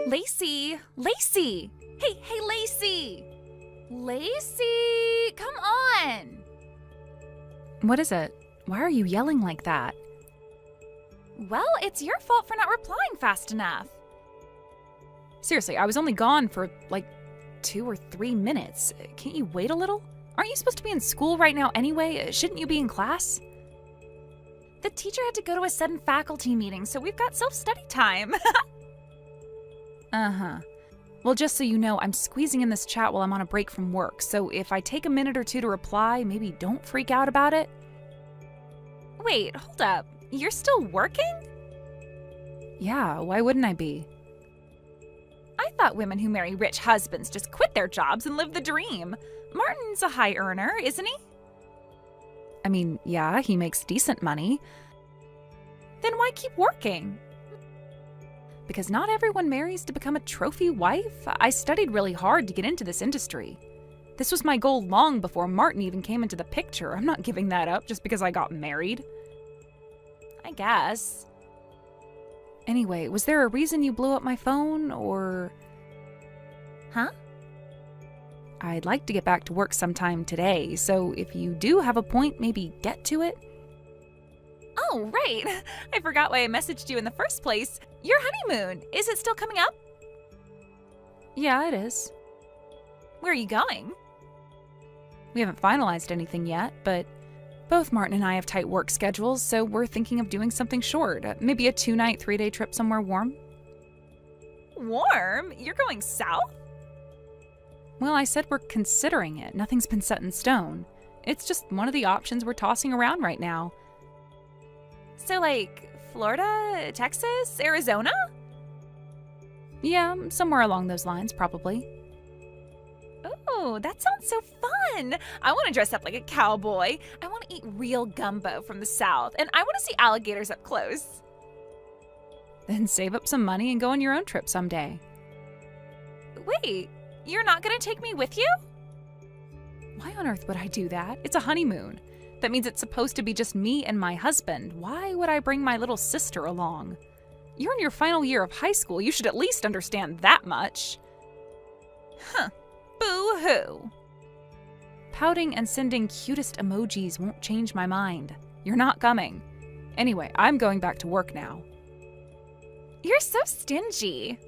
Lacey! Lacey! Hey, Lacey! Lacey! Come on! What is it? Why are you yelling like that? Well, it's your fault for not replying fast enough. Seriously, I was only gone for like 2 or 3 minutes. Can't you wait a little? Aren't you supposed to be in school right now anyway? Shouldn't you be in class? The teacher had to go to a sudden faculty meeting, so we've got self-study time. Uh-huh. Well, just so you know, I'm squeezing in this chat while I'm on a break from work, so if I take a minute or two to reply, maybe don't freak out about it. Wait, hold up. You're still working? Yeah, why wouldn't I be? I thought women who marry rich husbands just quit their jobs and live the dream. Martin's a high earner, isn't he? I mean, yeah, he makes decent money. Then why keep working? Because not everyone marries to become a trophy wife. I studied really hard to get into this industry. This was my goal long before Martin even came into the picture. I'm not giving that up just because I got married. I guess. Anyway, was there a reason you blew up my phone, or... Huh? I'd like to get back to work sometime today, so if you do have a point, maybe get to it. Oh, right. I forgot why I messaged you in the first place. Your honeymoon, is it still coming up? Yeah, it is. Where are you going? We haven't finalized anything yet, but both Martin and I have tight work schedules, so we're thinking of doing something short. Maybe a 2-night, 3-day trip somewhere warm. Warm? You're going south? Well, I said we're considering it. Nothing's been set in stone. It's just one of the options we're tossing around right now. So, like, Florida, Texas, Arizona? Yeah, somewhere along those lines, probably. Oh, that sounds so fun. I want to dress up like a cowboy. I want to eat real gumbo from the South, and I want to see alligators up close. Then save up some money and go on your own trip someday. Wait, you're not going to take me with you? Why on earth would I do that? It's a honeymoon. That means it's supposed to be just me and my husband. Why would I bring my little sister along? You're in your final year of high school. You should at least understand that much. Huh. Boo-hoo. Pouting and sending cutest emojis won't change my mind. You're not coming. Anyway, I'm going back to work now. You're so stingy.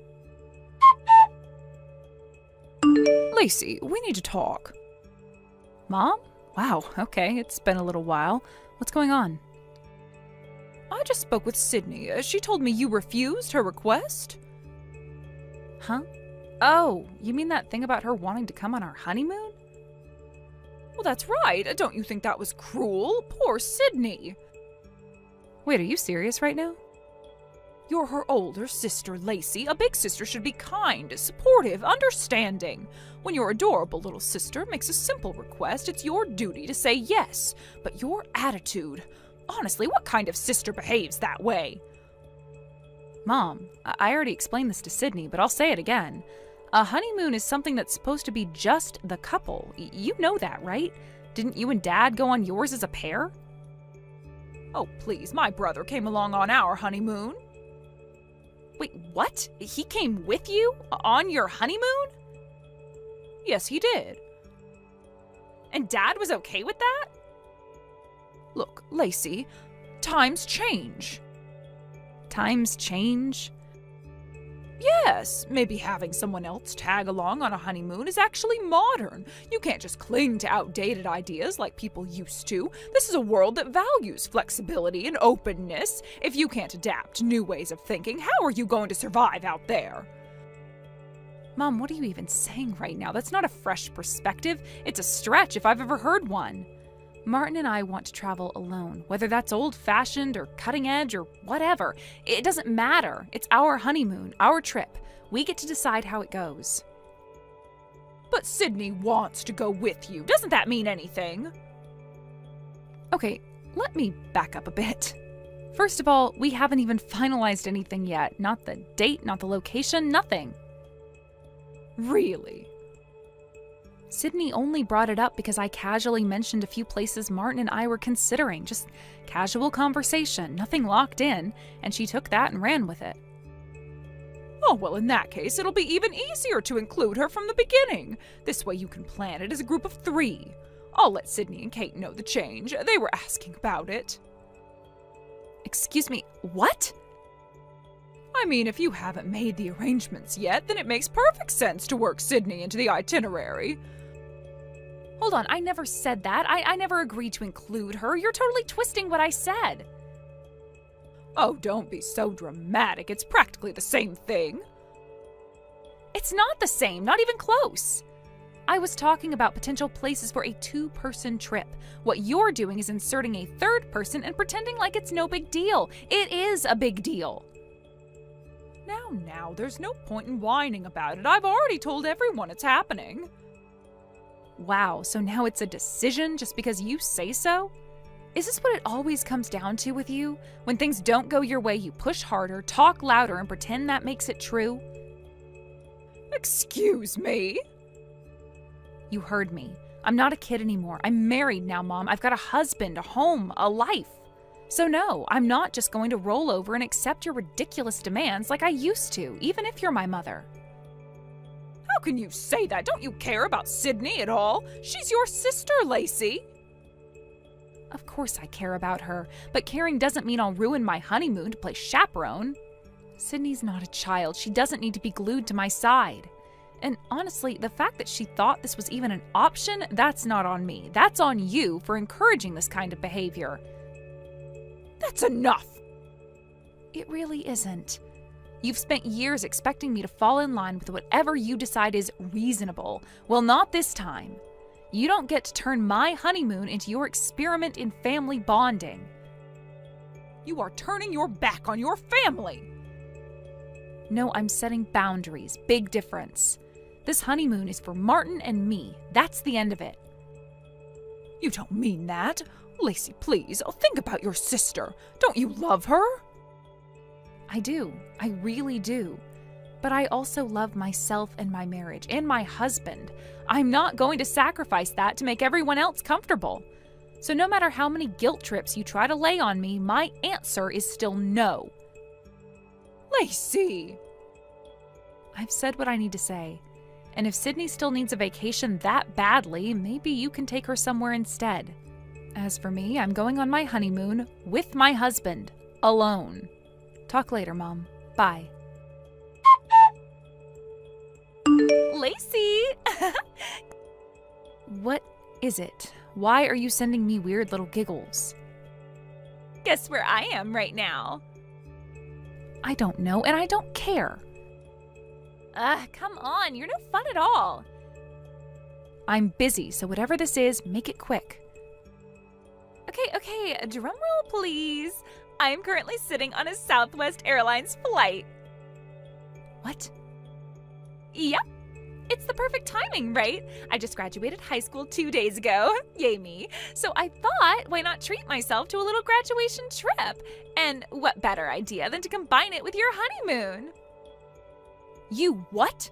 Lacey, we need to talk. Mom? Wow, okay, it's been a little while. What's going on? I just spoke with Sydney. She told me you refused her request. Huh? Oh, you mean that thing about her wanting to come on our honeymoon? Well, that's right. Don't you think that was cruel? Poor Sydney. Wait, are you serious right now? You're her older sister, Lacey. A big sister should be kind, supportive, understanding. When your adorable little sister makes a simple request, it's your duty to say yes. But your attitude... Honestly, what kind of sister behaves that way? Mom, I already explained this to Sydney, but I'll say it again. A honeymoon is something that's supposed to be just the couple. You know that, right? Didn't you and Dad go on yours as a pair? Oh, please, my brother came along on our honeymoon. Wait, what? He came with you? On your honeymoon? Yes, he did. And Dad was okay with that? Look, Lacey, times change. Times change? Yes, maybe having someone else tag along on a honeymoon is actually modern. You can't just cling to outdated ideas like people used to. This is a world that values flexibility and openness. If you can't adapt to new ways of thinking, how are you going to survive out there? Mom, what are you even saying right now? That's not a fresh perspective. It's a stretch if I've ever heard one. Martin and I want to travel alone, whether that's old-fashioned or cutting-edge or whatever. It doesn't matter. It's our honeymoon, our trip. We get to decide how it goes. But Sydney wants to go with you. Doesn't that mean anything? Okay, let me back up a bit. First of all, we haven't even finalized anything yet. Not the date, not the location, nothing. Really? Sydney only brought it up because I casually mentioned a few places Martin and I were considering. Just casual conversation, nothing locked in, and she took that and ran with it. Oh, well, in that case, it'll be even easier to include her from the beginning. This way you can plan it as a group of 3. I'll let Sydney and Kate know the change. They were asking about it. Excuse me, what? I mean, if you haven't made the arrangements yet, then it makes perfect sense to work Sydney into the itinerary. Hold on, I never said that. I never agreed to include her. You're totally twisting what I said. Oh, don't be so dramatic. It's practically the same thing. It's not the same, not even close. I was talking about potential places for a 2-person trip. What you're doing is inserting a 3rd person and pretending like it's no big deal. It is a big deal. Now, there's no point in whining about it. I've already told everyone it's happening. Wow, so now it's a decision just because you say so? Is this what it always comes down to with you? When things don't go your way, you push harder, talk louder, and pretend that makes it true? Excuse me? You heard me. I'm not a kid anymore. I'm married now, Mom. I've got a husband, a home, a life. So no, I'm not just going to roll over and accept your ridiculous demands like I used to, even if you're my mother. How can you say that? Don't you care about Sydney at all? She's your sister, Lacey. Of course I care about her, but caring doesn't mean I'll ruin my honeymoon to play chaperone. Sydney's not a child. She doesn't need to be glued to my side. And honestly, the fact that she thought this was even an option, that's not on me. That's on you for encouraging this kind of behavior. That's enough. It really isn't. You've spent years expecting me to fall in line with whatever you decide is reasonable. Well, not this time. You don't get to turn my honeymoon into your experiment in family bonding. You are turning your back on your family. No, I'm setting boundaries. Big difference. This honeymoon is for Martin and me. That's the end of it. You don't mean that. Lacey, please, think about your sister. Don't you love her? I do. I really do. But I also love myself and my marriage and my husband. I'm not going to sacrifice that to make everyone else comfortable. So no matter how many guilt trips you try to lay on me, my answer is still no. Lacey! I've said what I need to say. And if Sydney still needs a vacation that badly, maybe you can take her somewhere instead. As for me, I'm going on my honeymoon with my husband, alone. Talk later, Mom. Bye. Lacey! What is it? Why are you sending me weird little giggles? Guess where I am right now? I don't know, and I don't care. Come on, you're no fun at all. I'm busy, so whatever this is, make it quick. Okay, drum roll please. I am currently sitting on a Southwest Airlines flight. What? Yep. It's the perfect timing, right? I just graduated high school 2 days ago. Yay me. So I thought, why not treat myself to a little graduation trip? And what better idea than to combine it with your honeymoon? You what?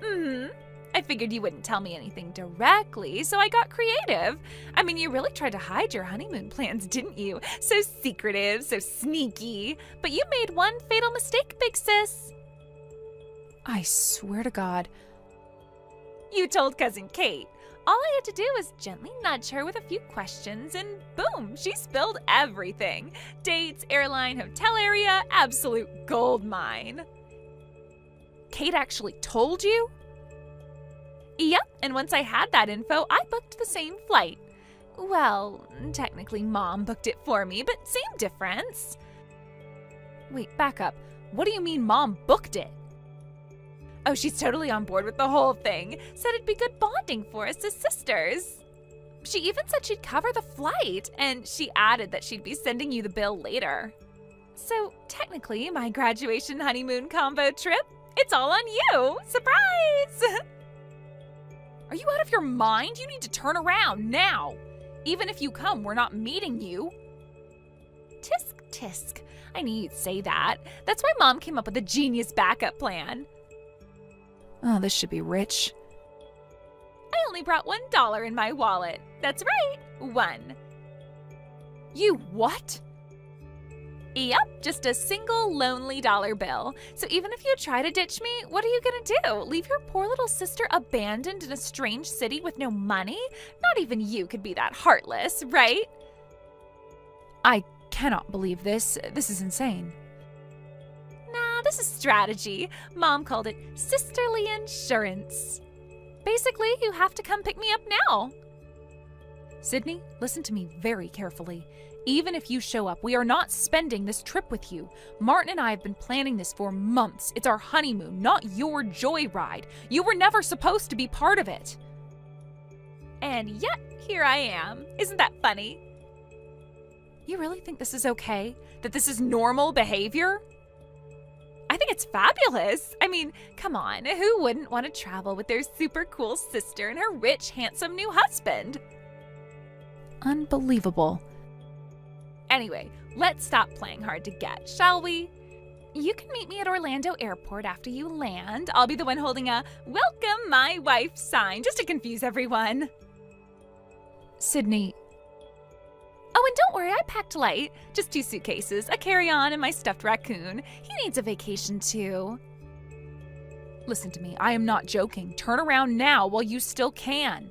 I figured you wouldn't tell me anything directly, so I got creative. I mean, you really tried to hide your honeymoon plans, didn't you? So secretive, so sneaky. But you made one fatal mistake, big sis. I swear to God. You told Cousin Kate. All I had to do was gently nudge her with a few questions, and boom, she spilled everything. Dates, airline, hotel area, absolute gold mine. Kate actually told you? Yep, and once I had that info, I booked the same flight. Well, technically Mom booked it for me, but same difference. Wait, back up. What do you mean Mom booked it? Oh, she's totally on board with the whole thing. Said it'd be good bonding for us as sisters. She even said she'd cover the flight, and she added that she'd be sending you the bill later. So technically, my graduation honeymoon combo trip, it's all on you. Surprise! Are you out of your mind? You need to turn around now. Even if you come, we're not meeting you. Tisk, tisk. I knew you'd say that. That's why Mom came up with a genius backup plan. Oh, this should be rich. I only brought $1 in my wallet. That's right, 1. You what? Yep, just a single lonely dollar bill. So even if you try to ditch me, what are you gonna do? Leave your poor little sister abandoned in a strange city with no money? Not even you could be that heartless, right? I cannot believe this. This is insane. Nah, this is strategy. Mom called it sisterly insurance. Basically, you have to come pick me up now. Sydney, listen to me very carefully. Even if you show up, we are not spending this trip with you. Martin and I have been planning this for months. It's our honeymoon, not your joyride. You were never supposed to be part of it. And yet, here I am. Isn't that funny? You really think this is okay? That this is normal behavior? I think it's fabulous. I mean, come on, who wouldn't want to travel with their super cool sister and her rich, handsome new husband? Unbelievable. Anyway, let's stop playing hard to get, shall we? You can meet me at Orlando Airport after you land. I'll be the one holding a "Welcome, my wife" sign, just to confuse everyone. Sydney. Oh, and don't worry, I packed light. Just 2 suitcases, a carry-on, and my stuffed raccoon. He needs a vacation too. Listen to me, I am not joking. Turn around now while you still can.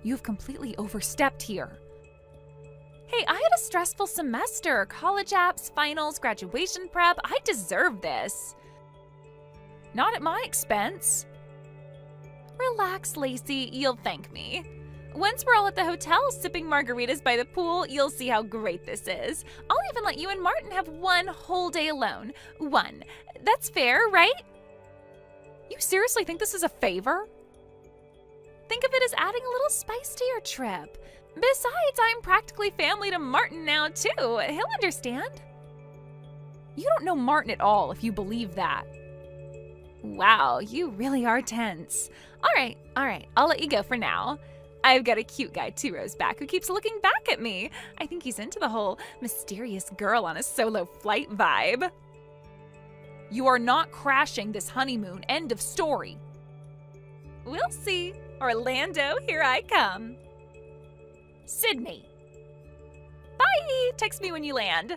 You've completely overstepped here. Hey, I had a stressful semester. College apps, finals, graduation prep. I deserve this. Not at my expense. Relax, Lacey. You'll thank me. Once we're all at the hotel sipping margaritas by the pool, you'll see how great this is. I'll even let you and Martin have 1 whole day alone. 1. That's fair, right? You seriously think this is a favor? Think of it as adding a little spice to your trip. Besides, I'm practically family to Martin now, too. He'll understand. You don't know Martin at all if you believe that. Wow, you really are tense. All right, I'll let you go for now. I've got a cute guy 2 rows back who keeps looking back at me. I think he's into the whole mysterious girl on a solo flight vibe. You are not crashing this honeymoon. End of story. We'll see. Orlando, here I come. Sydney. Bye! Text me when you land.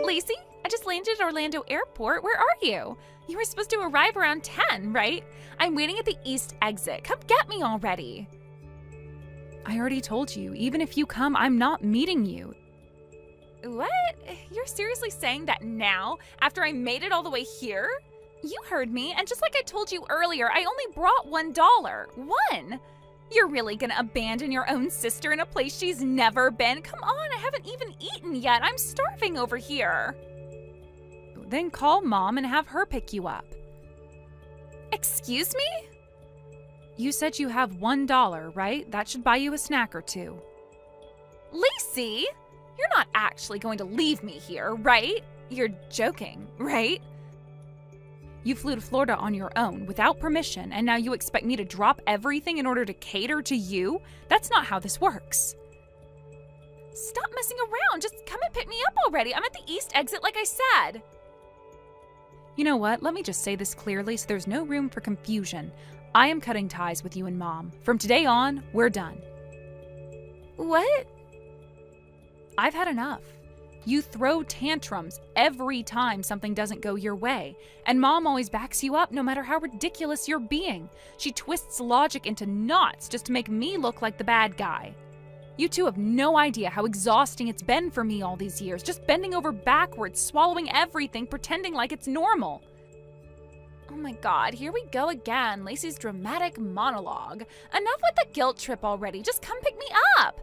Lacey, I just landed at Orlando Airport. Where are you? You were supposed to arrive around 10, right? I'm waiting at the east exit. Come get me already. I already told you, even if you come, I'm not meeting you. What? You're seriously saying that now, after I made it all the way here? You heard me, and just like I told you earlier, I only brought $1. 1! You're really gonna abandon your own sister in a place she's never been? Come on, I haven't even eaten yet. I'm starving over here. Then call Mom and have her pick you up. Excuse me? You said you have $1, right? That should buy you a snack or 2. Lacey, you're not actually going to leave me here, right? You're joking, right? You flew to Florida on your own, without permission, and now you expect me to drop everything in order to cater to you? That's not how this works. Stop messing around. Just come and pick me up already. I'm at the east exit like I said. You know what? Let me just say this clearly so there's no room for confusion. I am cutting ties with you and Mom. From today on, we're done. What? I've had enough. You throw tantrums every time something doesn't go your way, and Mom always backs you up no matter how ridiculous you're being. She twists logic into knots just to make me look like the bad guy. You two have no idea how exhausting it's been for me all these years, just bending over backwards, swallowing everything, pretending like it's normal. Oh my God, here we go again. Lacey's dramatic monologue. Enough with the guilt trip already. Just come pick me up.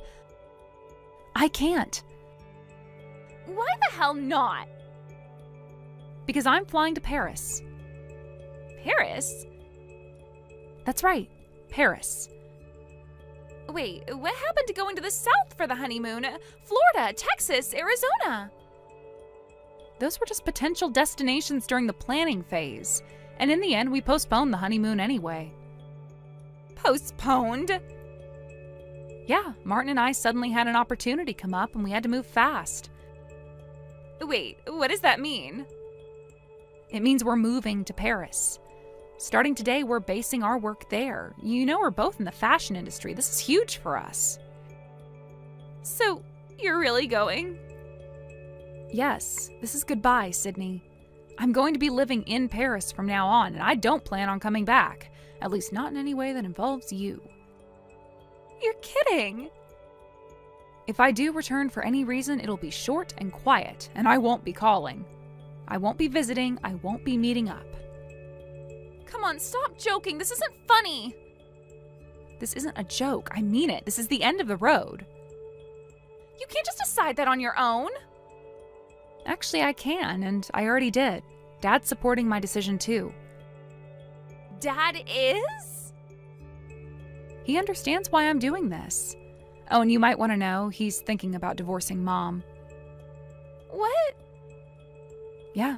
I can't. Why the hell not? Because I'm flying to Paris. Paris? That's right, Paris. Wait, what happened to going to the south for the honeymoon? Florida, Texas, Arizona? Those were just potential destinations during the planning phase. And in the end, we postponed the honeymoon anyway. Postponed? Yeah, Martin and I suddenly had an opportunity come up and we had to move fast. Wait, what does that mean? It means we're moving to Paris. Starting today, we're basing our work there. You know, we're both in the fashion industry. This is huge for us. So, You're really going? Yes, this is goodbye, Sydney. I'm going to be living in Paris from now on, and I don't plan on coming back. At least not in any way that involves you. You're kidding. If I do return for any reason, it'll be short and quiet, and I won't be calling. I won't be visiting, I won't be meeting up. Come on, stop joking. This isn't funny. This isn't a joke. I mean it. This is the end of the road. You can't just decide that on your own. Actually, I can, and I already did. Dad's supporting my decision too. Dad is? He understands why I'm doing this. Oh, and you might want to know, he's thinking about divorcing Mom. What? Yeah,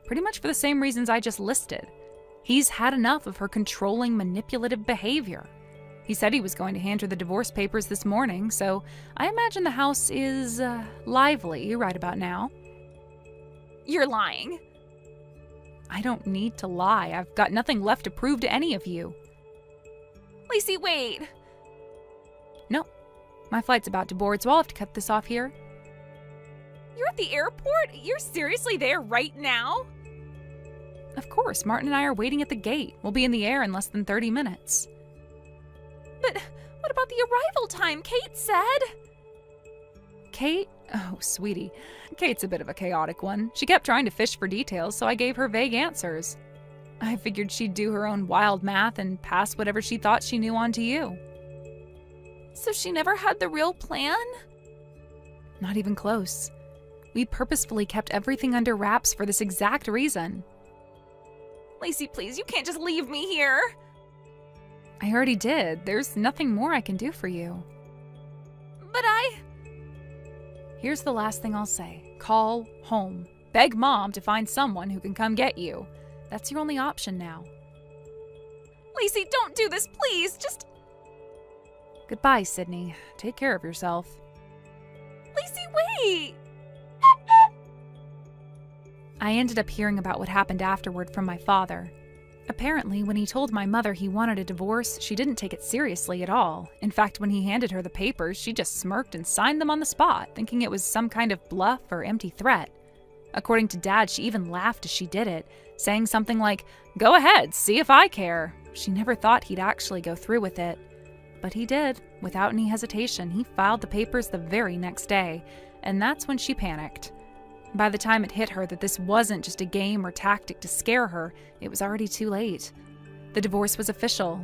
pretty much for the same reasons I just listed. He's had enough of her controlling, manipulative behavior. He said he was going to hand her the divorce papers this morning, so I imagine the house is, lively right about now. You're lying. I don't need to lie. I've got nothing left to prove to any of you. Lacey, wait. No, my flight's about to board, so I'll have to cut this off here. You're at the airport? You're seriously there right now? Of course, Martin and I are waiting at the gate. We'll be in the air in less than 30 minutes. But what about the arrival time? Kate said. Kate? Oh, sweetie. Kate's a bit of a chaotic one. She kept trying to fish for details, so I gave her vague answers. I figured she'd do her own wild math and pass whatever she thought she knew on to you. So she never had the real plan? Not even close. We purposefully kept everything under wraps for this exact reason. Lacey, please, you can't just leave me here. I already did. There's nothing more I can do for you. But Here's the last thing I'll say. Call home. Beg Mom to find someone who can come get you. That's your only option now. Lacey, don't do this, please. Just... Goodbye, Sydney. Take care of yourself. Lacey, wait! I ended up hearing about what happened afterward from my father. Apparently, when he told my mother he wanted a divorce, she didn't take it seriously at all. In fact, when he handed her the papers, she just smirked and signed them on the spot, thinking it was some kind of bluff or empty threat. According to Dad, she even laughed as she did it, saying something like, "Go ahead, see if I care." She never thought he'd actually go through with it. But he did, without any hesitation. He filed the papers the very next day, and that's when she panicked. By the time it hit her that this wasn't just a game or tactic to scare her, it was already too late. The divorce was official,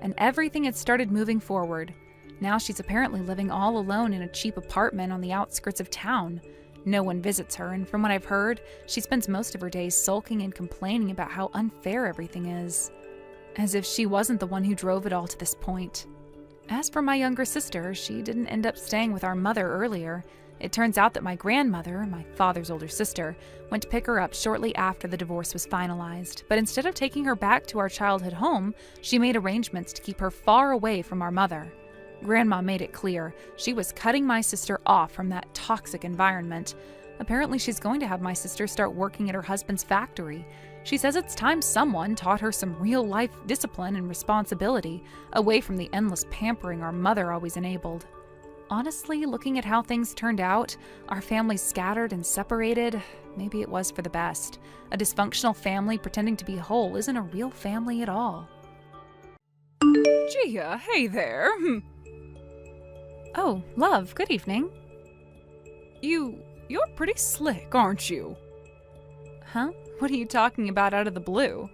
and everything had started moving forward. Now she's apparently living all alone in a cheap apartment on the outskirts of town. No one visits her, and from what I've heard, she spends most of her days sulking and complaining about how unfair everything is. As if she wasn't the one who drove it all to this point. As for my younger sister, she didn't end up staying with our mother earlier. It turns out that my grandmother, my father's older sister, went to pick her up shortly after the divorce was finalized. But instead of taking her back to our childhood home, she made arrangements to keep her far away from our mother. Grandma made it clear she was cutting my sister off from that toxic environment. Apparently, she's going to have my sister start working at her husband's factory. She says it's time someone taught her some real-life discipline and responsibility, away from the endless pampering our mother always enabled. Honestly, looking at how things turned out, our family scattered and separated, maybe it was for the best. A dysfunctional family pretending to be whole isn't a real family at all. Gia, hey there. Oh, love, good evening. You're pretty slick, aren't you? Huh? What are you talking about out of the blue?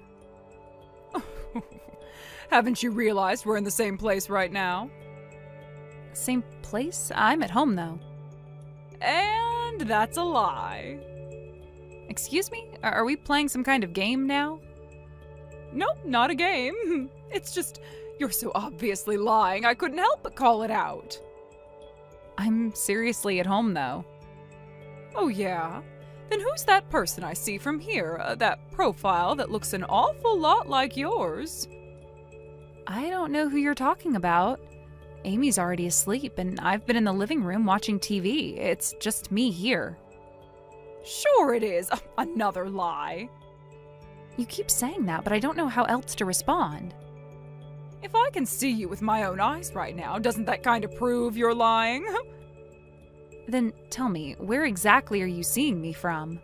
Haven't you realized we're in the same place right now? Same place? I'm at home, though. And that's a lie. Excuse me? Are we playing some kind of game now? Nope, not a game. It's just, you're so obviously lying, I couldn't help but call it out. I'm seriously at home, though. Oh, yeah? Then who's that person I see from here? That profile that looks an awful lot like yours? I don't know who you're talking about. Amy's already asleep, and I've been in the living room watching TV. It's just me here. Sure it is. Another lie. You keep saying that, but I don't know how else to respond. If I can see you with my own eyes right now, doesn't that kind of prove you're lying? Then tell me, where exactly are you seeing me from?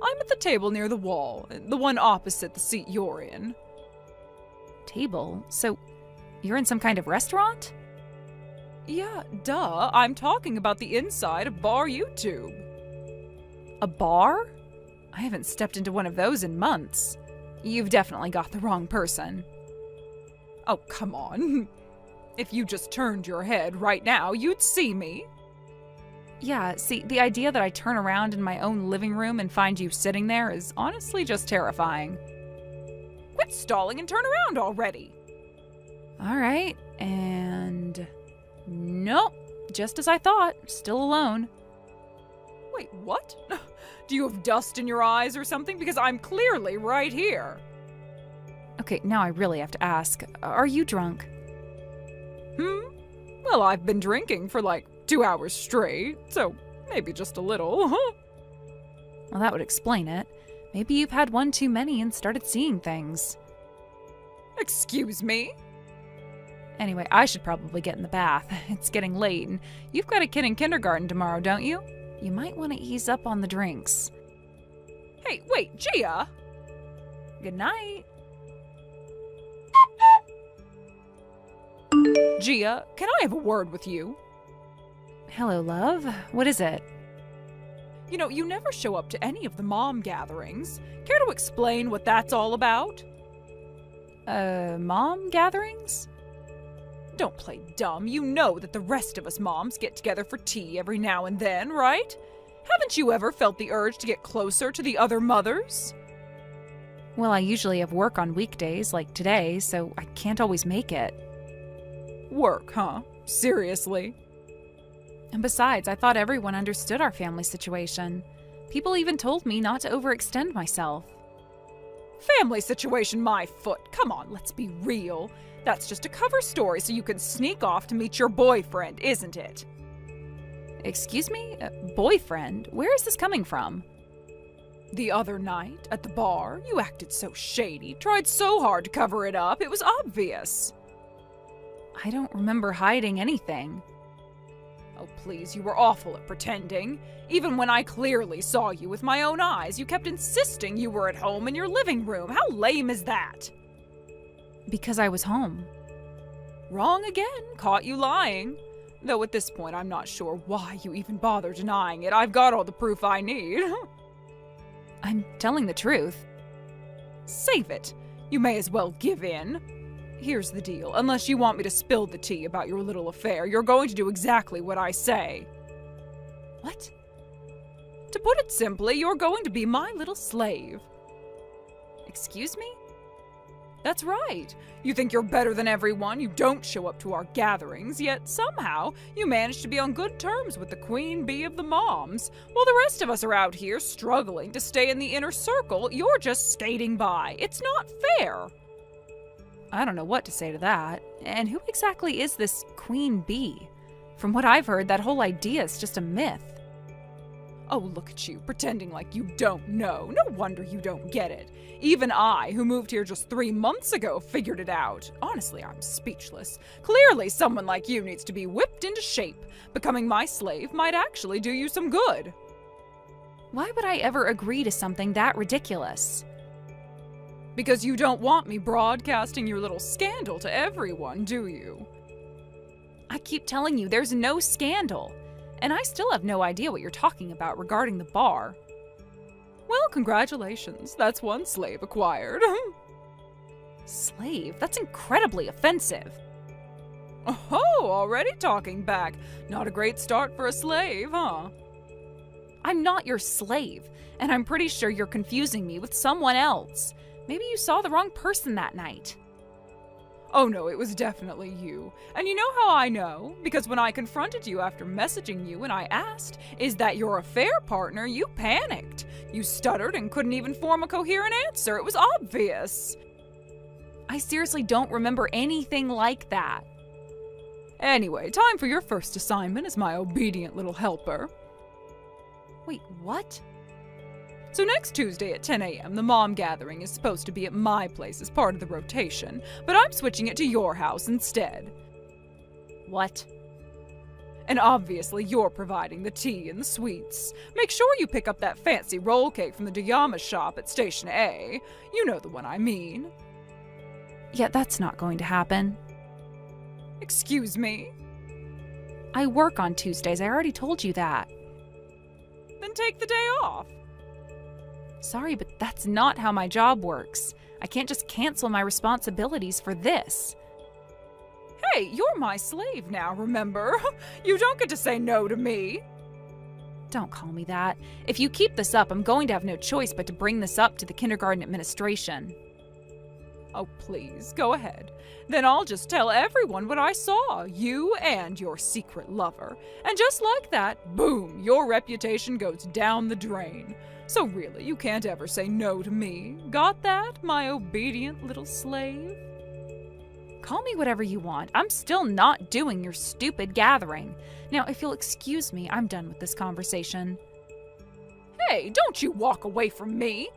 I'm at the table near the wall, the one opposite the seat you're in. Table? So, you're in some kind of restaurant? Yeah, duh. I'm talking about the inside of Bar YouTube. A bar? I haven't stepped into one of those in months. You've definitely got the wrong person. Oh, come on. If you just turned your head right now, you'd see me. Yeah, see, the idea that I turn around in my own living room and find you sitting there is honestly just terrifying. Quit stalling and turn around already. All right, and... Nope, just as I thought, still alone. Wait, what? Do you have dust in your eyes or something? Because I'm clearly right here. Okay, now I really have to ask, are you drunk? Well, I've been drinking for like 2 hours straight, so maybe just a little. Well, that would explain it. Maybe you've had one too many and started seeing things. Excuse me? Anyway, I should probably get in the bath. It's getting late, and you've got a kid in kindergarten tomorrow, don't you? You might want to ease up on the drinks. Hey, wait, Gia! Good night. Gia, can I have a word with you? Hello, love. What is it? You know, you never show up to any of the mom gatherings. Care to explain what that's all about? Mom gatherings? Don't play dumb. You know that the rest of us moms get together for tea every now and then, right? Haven't you ever felt the urge to get closer to the other mothers? Well, I usually have work on weekdays, like today, so I can't always make it. Work, huh? Seriously? And besides, I thought everyone understood our family situation. People even told me not to overextend myself. Family situation, my foot. Come on, let's be real. That's just a cover story so you can sneak off to meet your boyfriend, isn't it? Excuse me? Boyfriend? Where is this coming from? The other night, at the bar, you acted so shady, tried so hard to cover it up, it was obvious. I don't remember hiding anything. Oh, please, you were awful at pretending. Even when I clearly saw you with my own eyes, you kept insisting you were at home in your living room. How lame is that? Because I was home. Wrong again. Caught you lying. Though at this point, I'm not sure why you even bother denying it. I've got all the proof I need. I'm telling the truth. Save it. You may as well give in. Here's the deal. Unless you want me to spill the tea about your little affair, you're going to do exactly what I say. What? To put it simply, you're going to be my little slave. Excuse me? That's right. You think you're better than everyone, you don't show up to our gatherings, yet somehow you manage to be on good terms with the queen bee of the moms. While the rest of us are out here struggling to stay in the inner circle, you're just skating by. It's not fair. I don't know what to say to that. And who exactly is this queen bee? From what I've heard, that whole idea is just a myth. Oh, look at you, pretending like you don't know. No wonder you don't get it. Even I, who moved here just 3 months ago, figured it out. Honestly, I'm speechless. Clearly, someone like you needs to be whipped into shape. Becoming my slave might actually do you some good. Why would I ever agree to something that ridiculous? Because you don't want me broadcasting your little scandal to everyone, do you? I keep telling you there's no scandal. And I still have no idea what you're talking about regarding the bar. Well, congratulations. That's one slave acquired. Slave? That's incredibly offensive. Oh, already talking back. Not a great start for a slave, huh? I'm not your slave, and I'm pretty sure you're confusing me with someone else. Maybe you saw the wrong person that night. Oh no, it was definitely you. And you know how I know? Because when I confronted you after messaging you and I asked, is that your affair partner, you panicked. You stuttered and couldn't even form a coherent answer. It was obvious. I seriously don't remember anything like that. Anyway, time for your first assignment as my obedient little helper. Wait, what? So next Tuesday at 10 a.m., the mom gathering is supposed to be at my place as part of the rotation, but I'm switching it to your house instead. What? And obviously you're providing the tea and the sweets. Make sure you pick up that fancy roll cake from the Diyama shop at Station A. You know the one I mean. Yeah, that's not going to happen. Excuse me? I work on Tuesdays, I already told you that. Then take the day off. Sorry, but that's not how my job works. I can't just cancel my responsibilities for this. Hey, you're my slave now, remember? You don't get to say no to me. Don't call me that. If you keep this up, I'm going to have no choice but to bring this up to the kindergarten administration. Oh, please, go ahead. Then I'll just tell everyone what I saw, you and your secret lover. And just like that, boom, your reputation goes down the drain. So really, you can't ever say no to me. Got that, my obedient little slave? Call me whatever you want. I'm still not doing your stupid gathering. Now, if you'll excuse me, I'm done with this conversation. Hey, don't you walk away from me!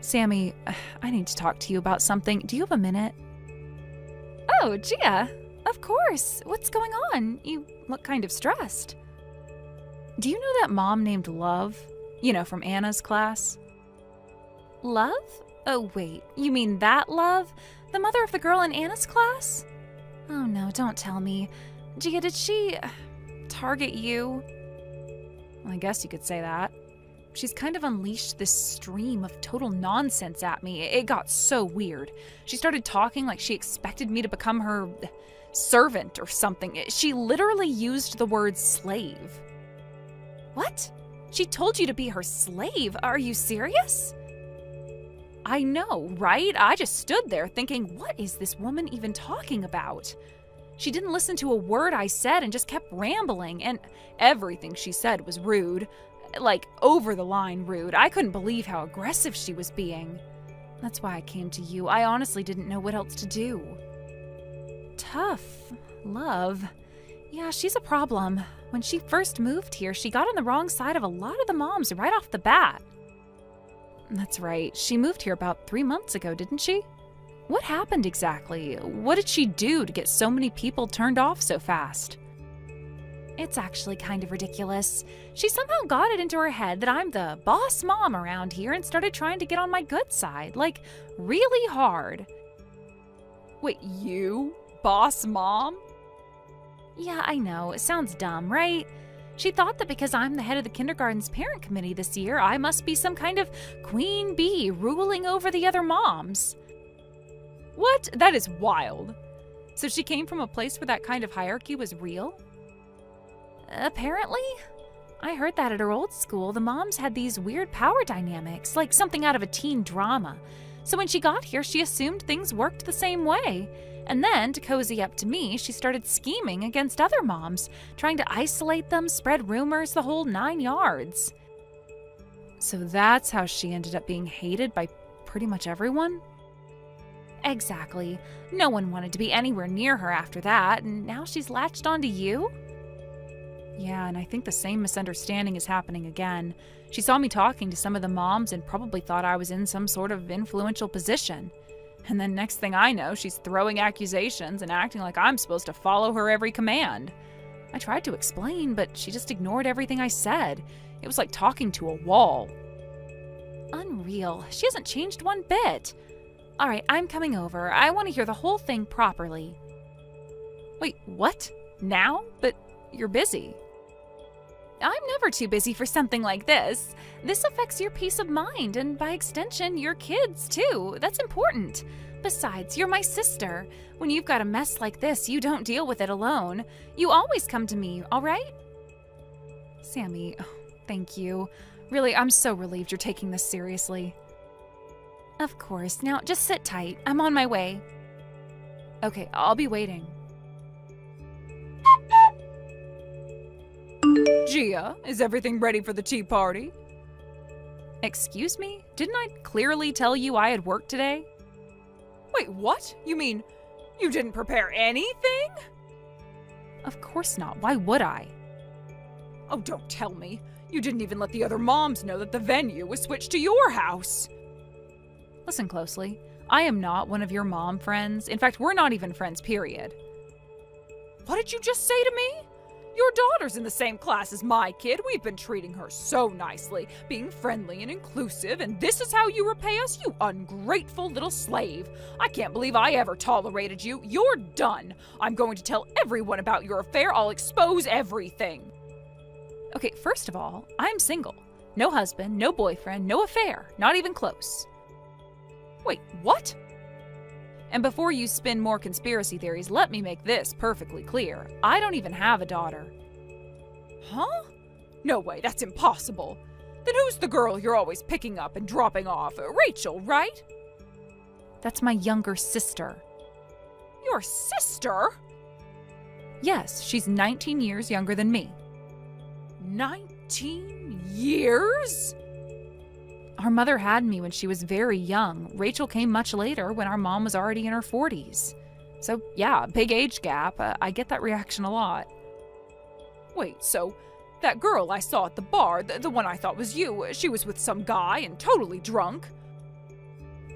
Sammy, I need to talk to you about something. Do you have a minute? Oh, Gia. Of course. What's going on? You Look kind of stressed. Do you know that mom named Love? You know, from Anna's class? Love? Oh, wait. You mean that Love? The mother of the girl in Anna's class? Oh, no, don't tell me. Gia, did she target you? Well, I guess you could say that. She's kind of unleashed this stream of total nonsense at me. It got so weird. She started talking like she expected me to become her servant or something. She literally used the word slave. What? She told you to be her slave? Are you serious? I know, right? I just stood there thinking, what is this woman even talking about? She didn't listen to a word I said and just kept rambling, and everything she said was rude. Like, over the line rude. I couldn't believe how aggressive she was being. That's why I came to you. I honestly didn't know what else to do. Tough. Love. Yeah, she's a problem. When she first moved here, she got on the wrong side of a lot of the moms right off the bat. That's right. She moved here about 3 months ago, didn't she? What happened exactly? What did she do to get so many people turned off so fast? It's actually kind of ridiculous. She somehow got it into her head that I'm the boss mom around here and started trying to get on my good side, like, really hard. Wait, you? Boss mom? Yeah, I know. It sounds dumb, right? She thought that because I'm the head of the kindergarten's parent committee this year, I must be some kind of queen bee ruling over the other moms. What? That is wild. So she came from a place where that kind of hierarchy was real? Apparently. I heard that at her old school, the moms had these weird power dynamics, like something out of a teen drama. So when she got here, she assumed things worked the same way. And then, to cozy up to me, she started scheming against other moms, trying to isolate them, spread rumors, the whole 9 yards. So that's how she ended up being hated by pretty much everyone? Exactly. No one wanted to be anywhere near her after that, and now she's latched onto you? Yeah, and I think the same misunderstanding is happening again. She saw me talking to some of the moms and probably thought I was in some sort of influential position. And then next thing I know, she's throwing accusations and acting like I'm supposed to follow her every command. I tried to explain, but she just ignored everything I said. It was like talking to a wall. Unreal. She hasn't changed one bit. All right, I'm coming over. I want to hear the whole thing properly. Wait, what? Now? But you're busy. I'm never too busy for something like this. This affects your peace of mind, and by extension, your kids, too. That's important. Besides, you're my sister. When you've got a mess like this, you don't deal with it alone. You always come to me, all right? Sammy, thank you. Really, I'm so relieved you're taking this seriously. Of course. Now, just sit tight. I'm on my way. Okay, I'll be waiting. Gia, is everything ready for the tea party? Excuse me? Didn't I clearly tell you I had work today? Wait, what? You mean you didn't prepare anything? Of course not. Why would I? Oh, don't tell me. You didn't even let the other moms know that the venue was switched to your house. Listen closely. I am not one of your mom friends. In fact, we're not even friends, period. What did you just say to me? Your daughter's in the same class as my kid. We've been treating her so nicely, being friendly and inclusive, and this is how you repay us, you ungrateful little slave. I can't believe I ever tolerated you. You're done. I'm going to tell everyone about your affair. I'll expose everything. Okay, first of all, I'm single. No husband, no boyfriend, no affair, not even close. Wait, what? And before you spin more conspiracy theories, let me make this perfectly clear. I don't even have a daughter. Huh? No way, that's impossible. Then who's the girl you're always picking up and dropping off? Rachel, right? That's my younger sister. Your sister? Yes, she's 19 years younger than me. 19 years? Our mother had me when she was very young. Rachel came much later when our mom was already in her 40s. So, yeah, big age gap. I get that reaction a lot. Wait, so that girl I saw at the bar, the one I thought was you, she was with some guy and totally drunk?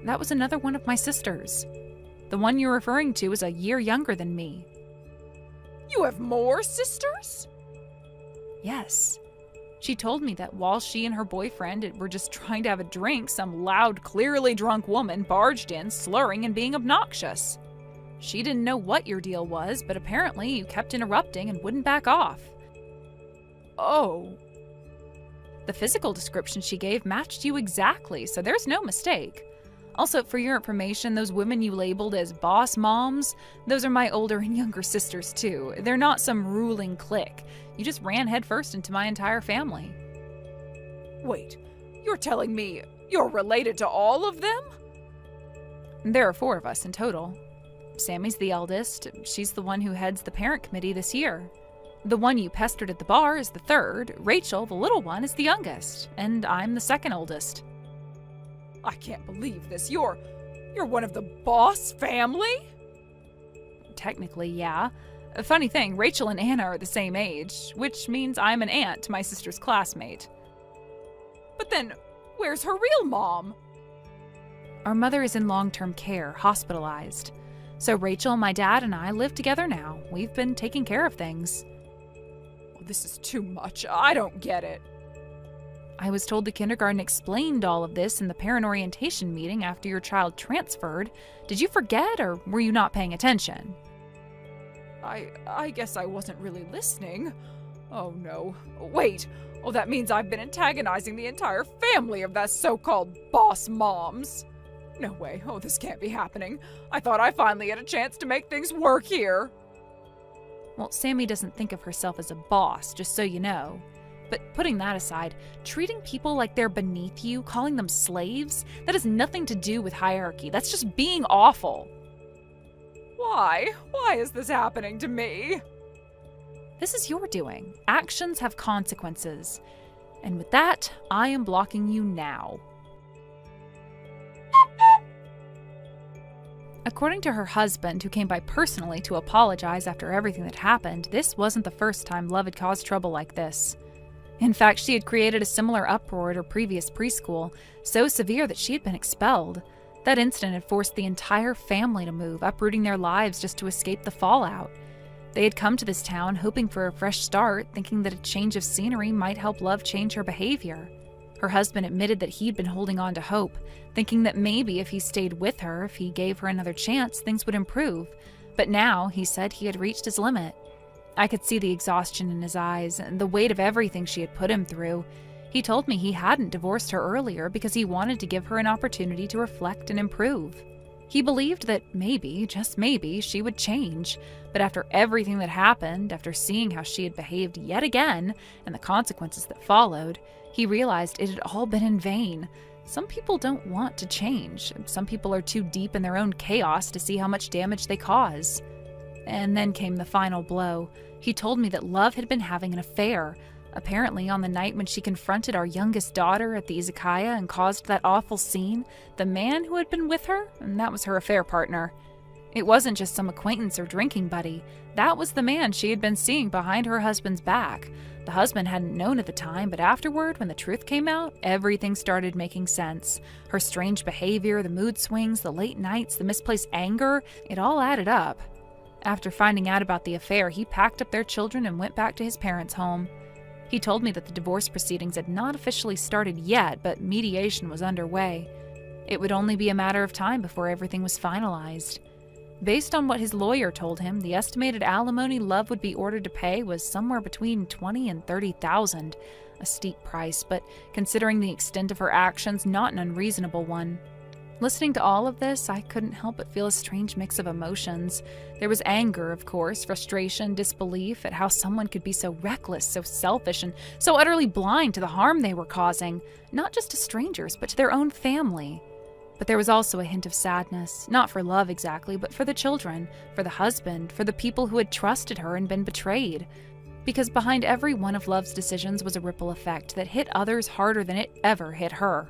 That was another one of my sisters. The one you're referring to is a year younger than me. You have more sisters? Yes. She told me that while she and her boyfriend were just trying to have a drink, some loud, clearly drunk woman barged in, slurring and being obnoxious. She didn't know what your deal was, but apparently you kept interrupting and wouldn't back off. Oh. The physical description she gave matched you exactly, so there's no mistake. Also, for your information, those women you labeled as boss moms, those are my older and younger sisters too. They're not some ruling clique. You just ran headfirst into my entire family. Wait, you're telling me you're related to all of them? There are 4 of us in total. Sammy's the eldest. She's the one who heads the parent committee this year. The one you pestered at the bar is the 3rd. Rachel, the little one, is the youngest. And I'm the 2nd oldest. I can't believe this. You're one of the boss family? Technically, yeah. A funny thing, Rachel and Anna are the same age, which means I'm an aunt to my sister's classmate. But then, where's her real mom? Our mother is in long-term care, hospitalized. So Rachel, my dad, and I live together now. We've been taking care of things. Well, this is too much. I don't get it. I was told the kindergarten explained all of this in the parent orientation meeting after your child transferred. Did you forget, or were you not paying attention? I guess I wasn't really listening. Oh no. Wait. Oh, that means I've been antagonizing the entire family of that so-called boss moms. No way. Oh, this can't be happening. I thought I finally had a chance to make things work here. Well, Sammy doesn't think of herself as a boss, just so you know. But putting that aside, treating people like they're beneath you, calling them slaves, that has nothing to do with hierarchy. That's just being awful. Why? Why is this happening to me? This is your doing. Actions have consequences. And with that, I am blocking you now. According to her husband, who came by personally to apologize after everything that happened, this wasn't the first time Love had caused trouble like this. In fact, she had created a similar uproar at her previous preschool, so severe that she had been expelled. That incident had forced the entire family to move, uprooting their lives just to escape the fallout. They had come to this town hoping for a fresh start, thinking that a change of scenery might help Love change her behavior. Her husband admitted that he'd been holding on to hope, thinking that maybe if he stayed with her, if he gave her another chance, things would improve. But now, he said, he had reached his limit. I could see the exhaustion in his eyes and the weight of everything she had put him through. He told me he hadn't divorced her earlier because he wanted to give her an opportunity to reflect and improve. He believed that maybe, just maybe, she would change. But after everything that happened, after seeing how she had behaved yet again, and the consequences that followed, he realized it had all been in vain. Some people don't want to change. Some people are too deep in their own chaos to see how much damage they cause. And then came the final blow. He told me that Love had been having an affair. Apparently, on the night when she confronted our youngest daughter at the izakaya and caused that awful scene, the man who had been with her, and that was her affair partner. It wasn't just some acquaintance or drinking buddy. That was the man she had been seeing behind her husband's back. The husband hadn't known at the time, but afterward, when the truth came out, everything started making sense. Her strange behavior, the mood swings, the late nights, the misplaced anger, it all added up. After finding out about the affair, he packed up their children and went back to his parents' home. He told me that the divorce proceedings had not officially started yet, but mediation was underway. It would only be a matter of time before everything was finalized. Based on what his lawyer told him, the estimated alimony Love would be ordered to pay was somewhere between $20,000 and $30,000, a steep price, but considering the extent of her actions, not an unreasonable one. Listening to all of this, I couldn't help but feel a strange mix of emotions. There was anger, of course, frustration, disbelief at how someone could be so reckless, so selfish, and so utterly blind to the harm they were causing, not just to strangers, but to their own family. But there was also a hint of sadness, not for Love exactly, but for the children, for the husband, for the people who had trusted her and been betrayed. Because behind every one of Love's decisions was a ripple effect that hit others harder than it ever hit her.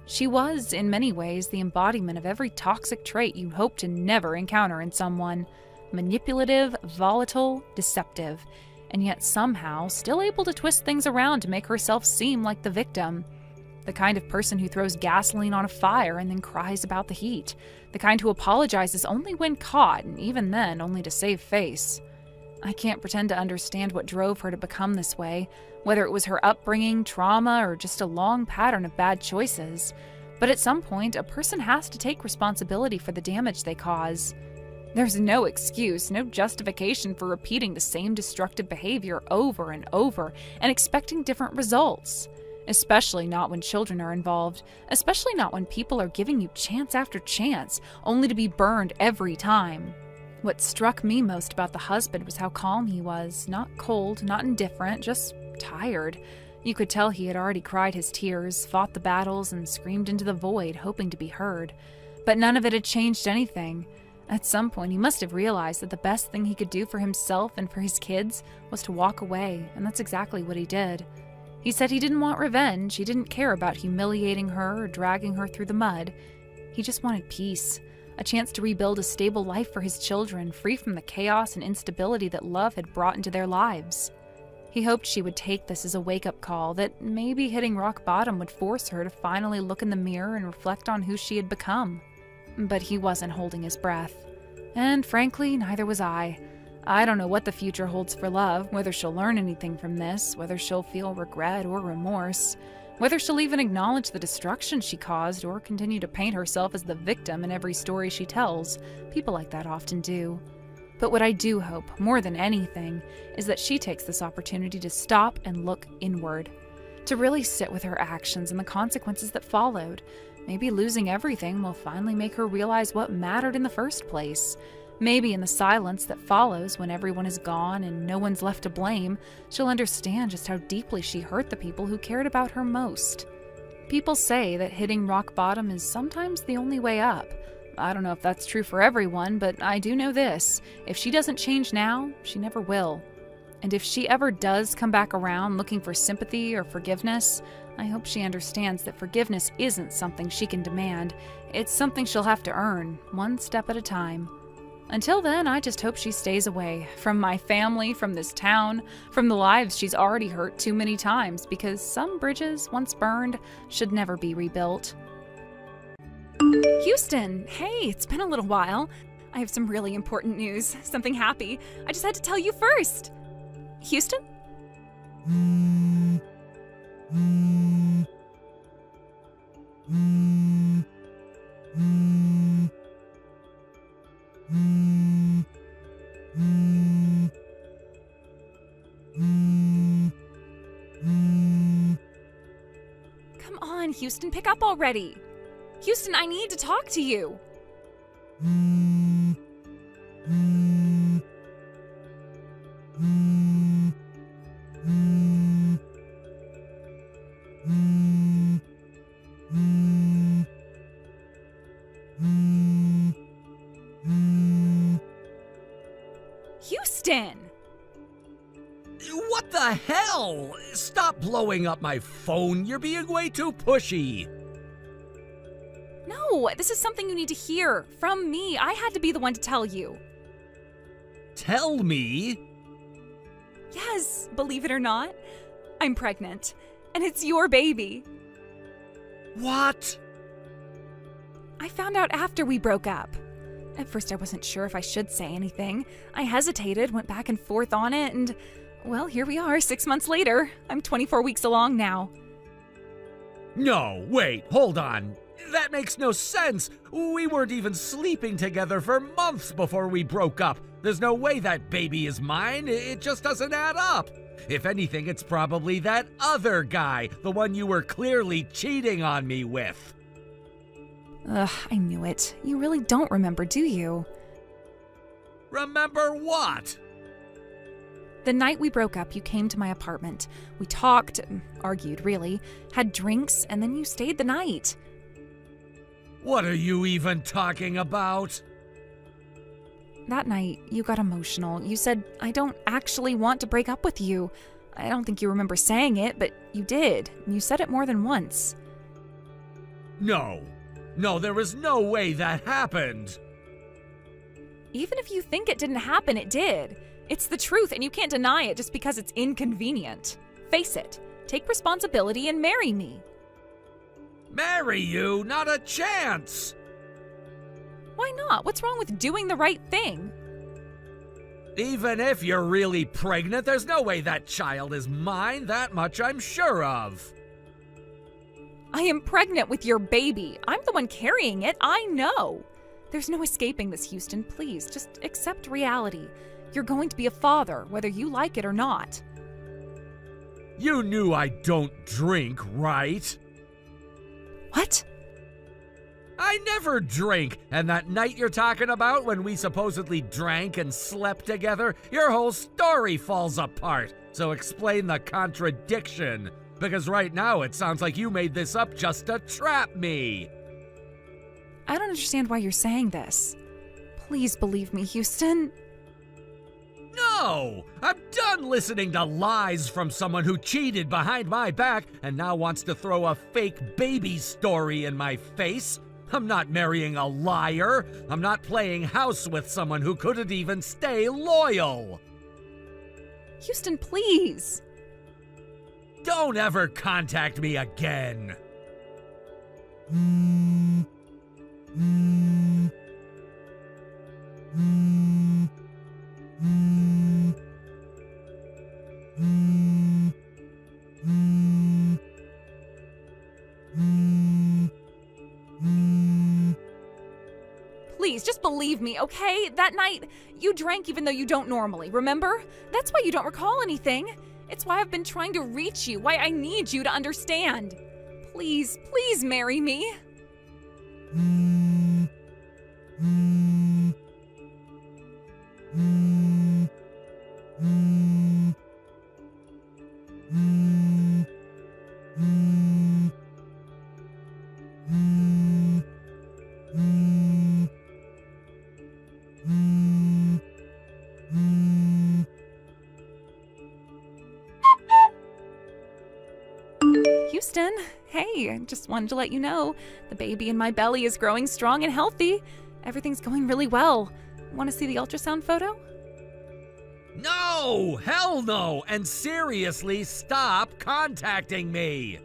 She was, in many ways, the embodiment of every toxic trait you hope to never encounter in someone. Manipulative, volatile, deceptive, and yet somehow still able to twist things around to make herself seem like the victim. The kind of person who throws gasoline on a fire and then cries about the heat. The kind who apologizes only when caught, and even then only to save face. I can't pretend to understand what drove her to become this way, whether it was her upbringing, trauma, or just a long pattern of bad choices. But at some point, a person has to take responsibility for the damage they cause. There's no excuse, no justification for repeating the same destructive behavior over and over and expecting different results. Especially not when children are involved, especially not when people are giving you chance after chance, only to be burned every time. What struck me most about the husband was how calm he was, not cold, not indifferent, just tired. You could tell he had already cried his tears, fought the battles, and screamed into the void, hoping to be heard. But none of it had changed anything. At some point, he must have realized that the best thing he could do for himself and for his kids was to walk away, and that's exactly what he did. He said he didn't want revenge, he didn't care about humiliating her or dragging her through the mud. He just wanted peace, a chance to rebuild a stable life for his children, free from the chaos and instability that Love had brought into their lives. He hoped she would take this as a wake-up call, that maybe hitting rock bottom would force her to finally look in the mirror and reflect on who she had become. But he wasn't holding his breath. And frankly, neither was I. I don't know what the future holds for Love, whether she'll learn anything from this, whether she'll feel regret or remorse, whether she'll even acknowledge the destruction she caused or continue to paint herself as the victim in every story she tells. People like that often do. But what I do hope, more than anything, is that she takes this opportunity to stop and look inward, to really sit with her actions and the consequences that followed. Maybe losing everything will finally make her realize what mattered in the first place. Maybe in the silence that follows when everyone is gone and no one's left to blame, she'll understand just how deeply she hurt the people who cared about her most. People say that hitting rock bottom is sometimes the only way up. I don't know if that's true for everyone, but I do know this. If she doesn't change now, she never will. And if she ever does come back around looking for sympathy or forgiveness, I hope she understands that forgiveness isn't something she can demand. It's something she'll have to earn, one step at a time. Until then, I just hope she stays away from my family, from this town, from the lives she's already hurt too many times, because some bridges, once burned, should never be rebuilt. Houston, hey, it's been a little while. I have some really important news, something happy. I just had to tell you first. Houston? Come on, Houston, pick up already. Houston, I need to talk to you. Houston! What the hell? Stop blowing up my phone. You're being way too pushy. No, this is something you need to hear from me. I had to be the one to tell you. Tell me? Yes, believe it or not, I'm pregnant, and it's your baby. What? I found out after we broke up. At first, I wasn't sure if I should say anything. I hesitated, went back and forth on it, and, well, here we are 6 months later. I'm 24 weeks along now. No, wait, hold on. That makes no sense. We weren't even sleeping together for months before we broke up. There's no way that baby is mine. It just doesn't add up. If anything, it's probably that other guy, the one you were clearly cheating on me with. Ugh, I knew it. You really don't remember, do you? Remember what? The night we broke up, you came to my apartment. We talked, argued really, had drinks, and then you stayed the night. What are you even talking about? That night, you got emotional. You said, I don't actually want to break up with you. I don't think you remember saying it, but you did. You said it more than once. No, there was no way that happened. Even if you think it didn't happen, it did. It's the truth, and you can't deny it just because it's inconvenient. Face it. Take responsibility and marry me. Marry you? Not a chance! Why not? What's wrong with doing the right thing? Even if you're really pregnant, there's no way that child is mine. That much I'm sure of. I am pregnant with your baby. I'm the one carrying it. I know. There's no escaping this, Houston. Please, just accept reality. You're going to be a father, whether you like it or not. You knew I don't drink, right? What? I never drink, and that night you're talking about when we supposedly drank and slept together, your whole story falls apart. So explain the contradiction, because right now it sounds like you made this up just to trap me. I don't understand why you're saying this. Please believe me, Houston. No! I'm done listening to lies from someone who cheated behind my back and now wants to throw a fake baby story in my face. I'm not marrying a liar. I'm not playing house with someone who couldn't even stay loyal. Houston, please. Don't ever contact me again. Please, just believe me, okay? That night, you drank even though you don't normally, remember? That's why you don't recall anything. It's why I've been trying to reach you, why I need you to understand. Please, please marry me. Houston, hey, I just wanted to let you know the baby in my belly is growing strong and healthy. Everything's going really well. Want to see the ultrasound photo? No! Hell no! And seriously, stop contacting me!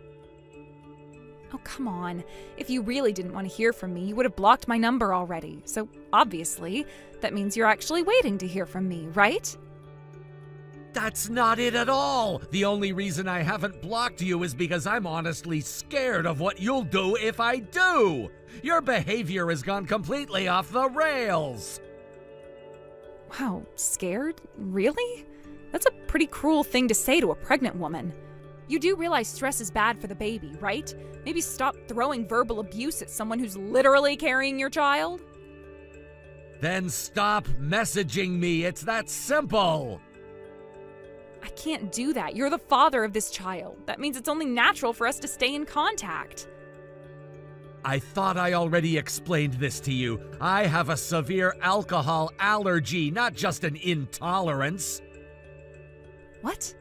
Oh, come on. If you really didn't want to hear from me, you would have blocked my number already. So, obviously, that means you're actually waiting to hear from me, right? That's not it at all! The only reason I haven't blocked you is because I'm honestly scared of what you'll do if I do! Your behavior has gone completely off the rails! Wow, scared? Really? That's a pretty cruel thing to say to a pregnant woman. You do realize stress is bad for the baby, right? Maybe stop throwing verbal abuse at someone who's literally carrying your child? Then stop messaging me, it's that simple! I can't do that. You're the father of this child. That means it's only natural for us to stay in contact. I thought I already explained this to you. I have a severe alcohol allergy, not just an intolerance. What?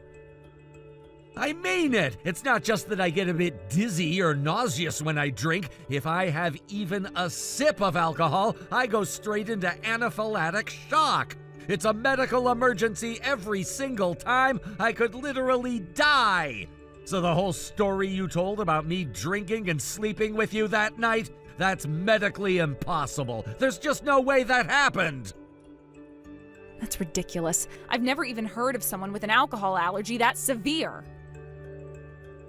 I mean it! It's not just that I get a bit dizzy or nauseous when I drink. If I have even a sip of alcohol, I go straight into anaphylactic shock. It's a medical emergency every single time. I could literally die. So the whole story you told about me drinking and sleeping with you that night, that's medically impossible. There's just no way that happened. That's ridiculous. I've never even heard of someone with an alcohol allergy that severe.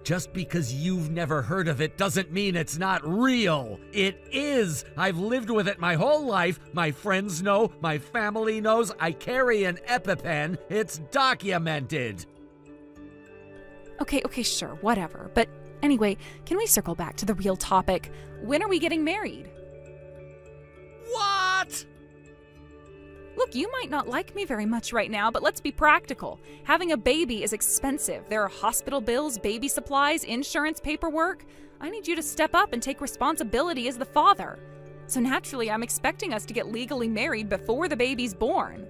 Just because you've never heard of it doesn't mean it's not real. It is. I've lived with it my whole life. My friends know. My family knows. I carry an EpiPen. It's documented. Okay, sure, whatever. But anyway, can we circle back to the real topic? When are we getting married? What? Look, you might not like me very much right now, but let's be practical. Having a baby is expensive. There are hospital bills, baby supplies, insurance paperwork. I need you to step up and take responsibility as the father. So naturally, I'm expecting us to get legally married before the baby's born.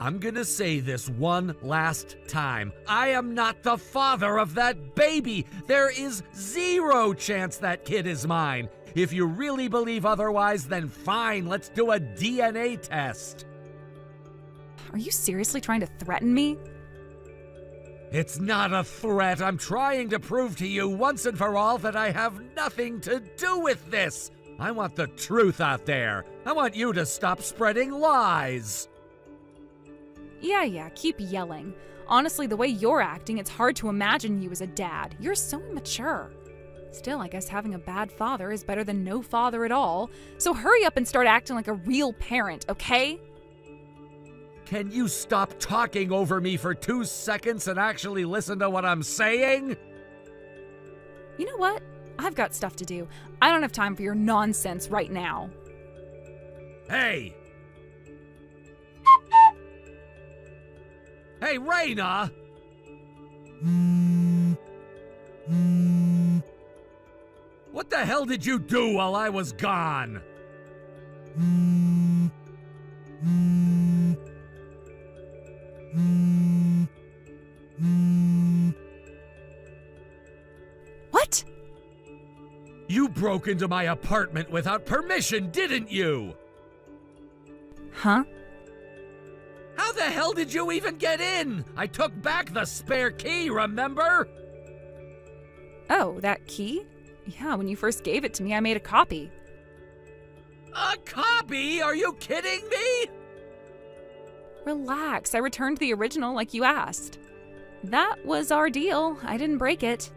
I'm gonna say this one last time. I am not the father of that baby. There is 0 chance that kid is mine. If you really believe otherwise, then fine, let's do a DNA test. Are you seriously trying to threaten me? It's not a threat. I'm trying to prove to you once and for all that I have nothing to do with this. I want the truth out there. I want you to stop spreading lies. Yeah, keep yelling. Honestly, the way you're acting, it's hard to imagine you as a dad. You're so immature. Still, I guess having a bad father is better than no father at all. So hurry up and start acting like a real parent, okay? Can you stop talking over me for 2 seconds and actually listen to what I'm saying? You know what? I've got stuff to do. I don't have time for your nonsense right now. Hey! Hey, Raina! What the hell did you do while I was gone? What? You broke into my apartment without permission, didn't you? Huh? How the hell did you even get in? I took back the spare key, remember? Oh, that key? Yeah, when you first gave it to me, I made a copy. A copy? Are you kidding me? Relax, I returned the original like you asked. That was our deal. I didn't break it.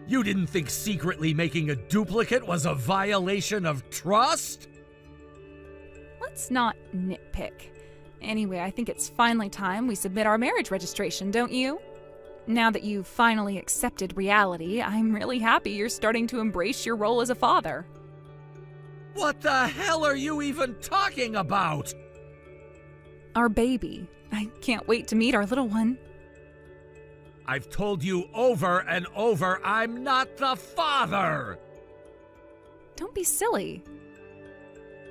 You didn't think secretly making a duplicate was a violation of trust? Let's not nitpick. Anyway, I think it's finally time we submit our marriage registration, don't you? Now that you've finally accepted reality, I'm really happy you're starting to embrace your role as a father. What the hell are you even talking about? Our baby. I can't wait to meet our little one. I've told you over and over, I'm not the father! Don't be silly.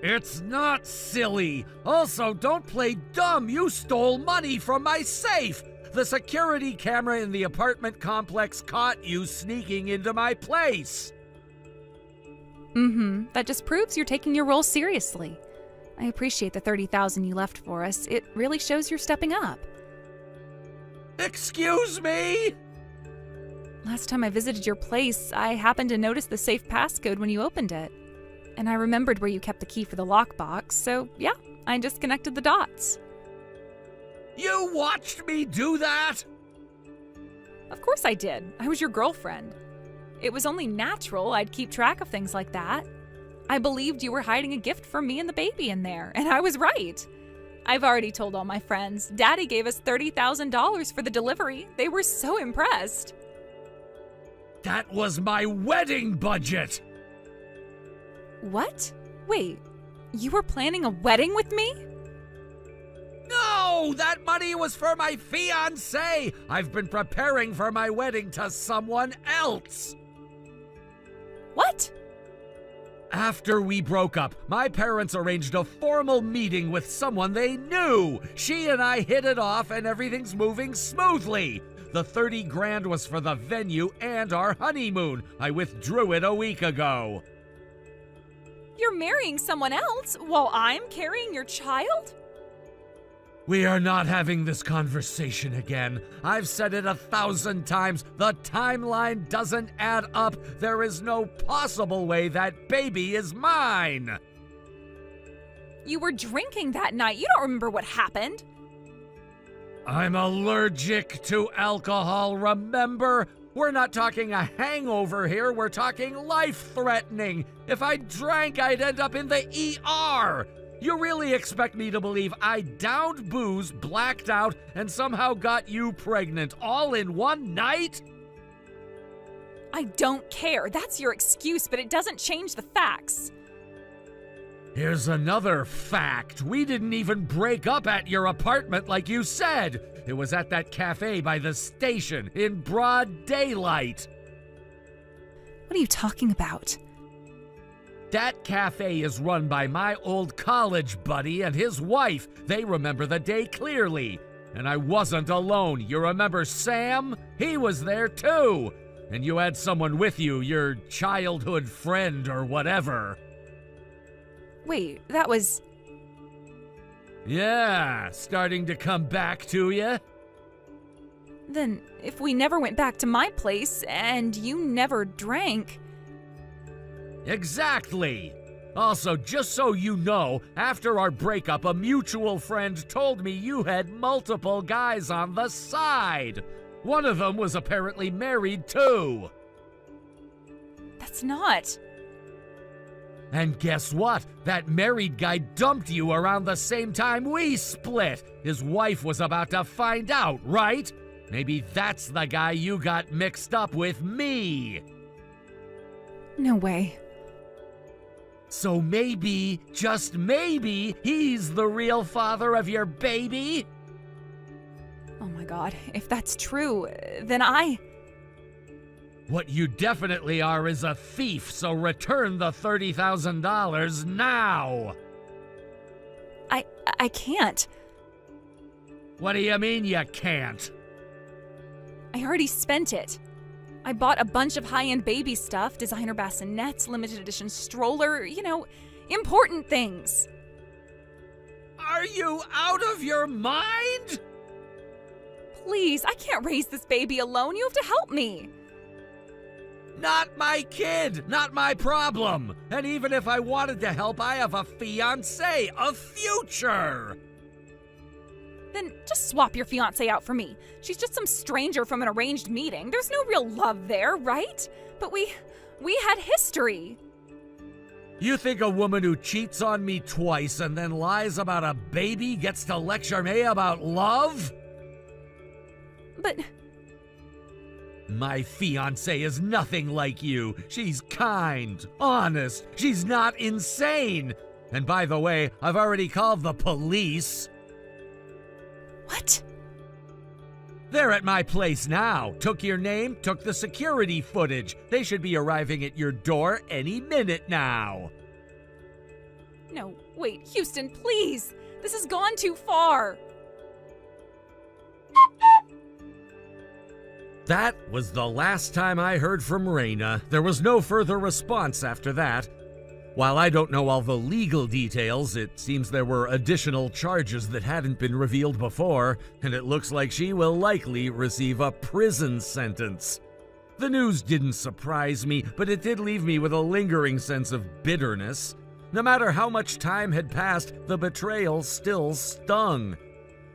It's not silly. Also, don't play dumb. You stole money from my safe. The security camera in the apartment complex caught you sneaking into my place. That just proves you're taking your role seriously. I appreciate the $30,000 you left for us. It really shows you're stepping up. Excuse me? Last time I visited your place, I happened to notice the safe passcode when you opened it. And I remembered where you kept the key for the lockbox, so yeah, I just connected the dots. You watched me do that? Of course I did. I was your girlfriend. It was only natural I'd keep track of things like that. I believed you were hiding a gift for me and the baby in there, and I was right. I've already told all my friends. Daddy gave us $30,000 for the delivery. They were so impressed. That was my wedding budget! What? Wait, you were planning a wedding with me? No! That money was for my fiancé! I've been preparing for my wedding to someone else! What? After we broke up, my parents arranged a formal meeting with someone they knew. She and I hit it off and everything's moving smoothly. The 30 grand was for the venue and our honeymoon. I withdrew it a week ago. You're marrying someone else while I'm carrying your child? We are not having this conversation again. I've said it 1,000 times. The timeline doesn't add up. There is no possible way that baby is mine. You were drinking that night. You don't remember what happened. I'm allergic to alcohol, remember? We're not talking a hangover here, we're talking life-threatening. If I drank, I'd end up in the ER. You really expect me to believe I downed booze, blacked out, and somehow got you pregnant all in one night? I don't care. That's your excuse, but it doesn't change the facts. Here's another fact. We didn't even break up at your apartment like you said. It was at that cafe by the station in broad daylight. What are you talking about? That cafe is run by my old college buddy and his wife. They remember the day clearly. And I wasn't alone. You remember Sam? He was there too. And you had someone with you, your childhood friend or whatever. Wait, that was... Yeah, starting to come back to you? Then, if we never went back to my place, and you never drank... Exactly! Also, just so you know, after our breakup, a mutual friend told me you had multiple guys on the side. One of them was apparently married too. That's not... And guess what? That married guy dumped you around the same time we split. His wife was about to find out, right? Maybe that's the guy you got mixed up with me. No way. So maybe, just maybe, he's the real father of your baby? Oh my god, if that's true, then I... What you definitely are is a thief, so return the $30,000 now! I can't. What do you mean you can't? I already spent it. I bought a bunch of high-end baby stuff, designer bassinets, limited edition stroller, important things. Are you out of your mind? Please, I can't raise this baby alone. You have to help me. Not my kid, not my problem. And even if I wanted to help, I have a fiancé, a future. Then just swap your fiancé out for me. She's just some stranger from an arranged meeting. There's no real love there, right? But we had history. You think a woman who cheats on me twice and then lies about a baby gets to lecture me about love? But... My fiancée is nothing like you. She's kind, honest, she's not insane. And by the way, I've already called the police. What? They're at my place now. Took your name, took the security footage. They should be arriving at your door any minute now. No, wait, Houston, please. This has gone too far. That was the last time I heard from Raina. There was no further response after that. While I don't know all the legal details, it seems there were additional charges that hadn't been revealed before, and it looks like she will likely receive a prison sentence. The news didn't surprise me, but it did leave me with a lingering sense of bitterness. No matter how much time had passed, the betrayal still stung.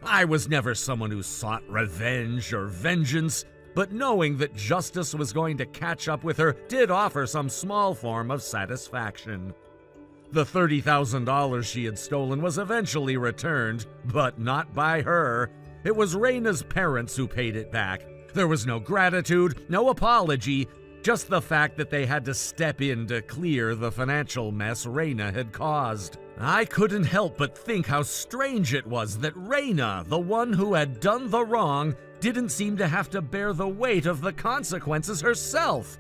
I was never someone who sought revenge or vengeance, but knowing that justice was going to catch up with her did offer some small form of satisfaction. The $30,000 she had stolen was eventually returned, but not by her. It was Raina's parents who paid it back. There was no gratitude, no apology, just the fact that they had to step in to clear the financial mess Raina had caused. I couldn't help but think how strange it was that Raina, the one who had done the wrong, didn't seem to have to bear the weight of the consequences herself.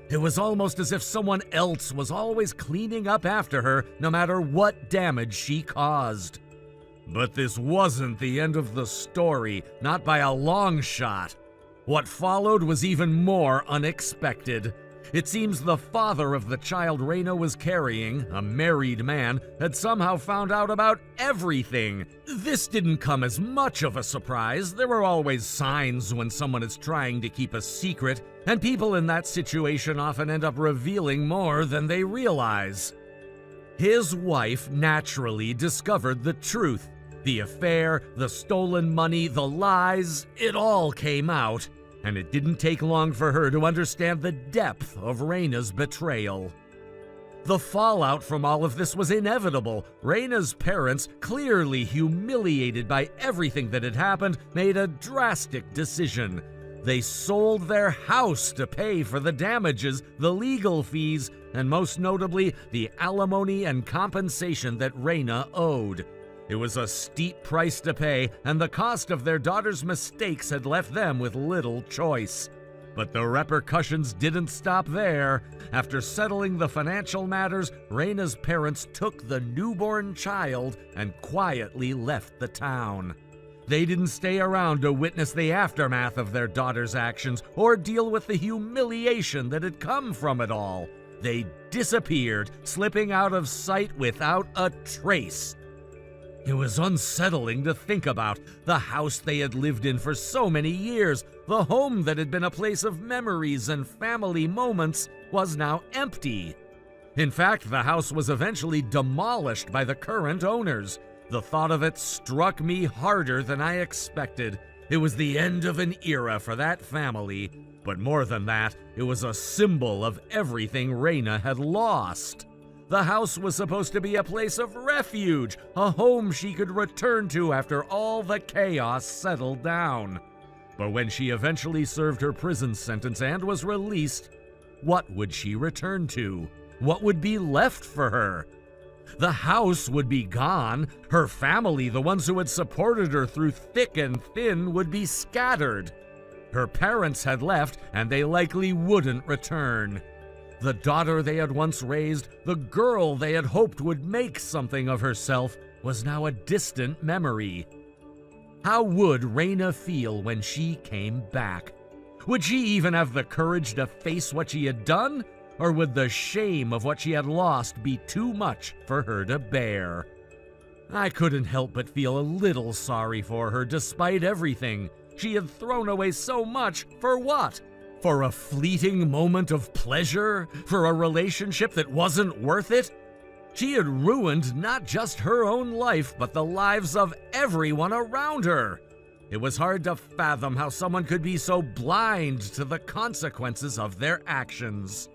It was almost as if someone else was always cleaning up after her, no matter what damage she caused. But this wasn't the end of the story, not by a long shot. What followed was even more unexpected. It seems the father of the child Raina was carrying, a married man, had somehow found out about everything. This didn't come as much of a surprise. There are always signs when someone is trying to keep a secret, and people in that situation often end up revealing more than they realize. His wife naturally discovered the truth. The affair, the stolen money, the lies, it all came out. And it didn't take long for her to understand the depth of Raina's betrayal. The fallout from all of this was inevitable. Raina's parents, clearly humiliated by everything that had happened, made a drastic decision. They sold their house to pay for the damages, the legal fees, and most notably, the alimony and compensation that Raina owed. It was a steep price to pay, and the cost of their daughter's mistakes had left them with little choice. But the repercussions didn't stop there. After settling the financial matters, Raina's parents took the newborn child and quietly left the town. They didn't stay around to witness the aftermath of their daughter's actions or deal with the humiliation that had come from it all. They disappeared, slipping out of sight without a trace. It was unsettling to think about. The house they had lived in for so many years, the home that had been a place of memories and family moments, was now empty. In fact, the house was eventually demolished by the current owners. The thought of it struck me harder than I expected. It was the end of an era for that family, but more than that, it was a symbol of everything Raina had lost. The house was supposed to be a place of refuge, a home she could return to after all the chaos settled down. But when she eventually served her prison sentence and was released, what would she return to? What would be left for her? The house would be gone. Her family, the ones who had supported her through thick and thin, would be scattered. Her parents had left, and they likely wouldn't return. The daughter they had once raised, the girl they had hoped would make something of herself, was now a distant memory. How would Raina feel when she came back? Would she even have the courage to face what she had done? Or would the shame of what she had lost be too much for her to bear? I couldn't help but feel a little sorry for her despite everything. She had thrown away so much for what? For a fleeting moment of pleasure? For a relationship that wasn't worth it? She had ruined not just her own life, but the lives of everyone around her. It was hard to fathom how someone could be so blind to the consequences of their actions.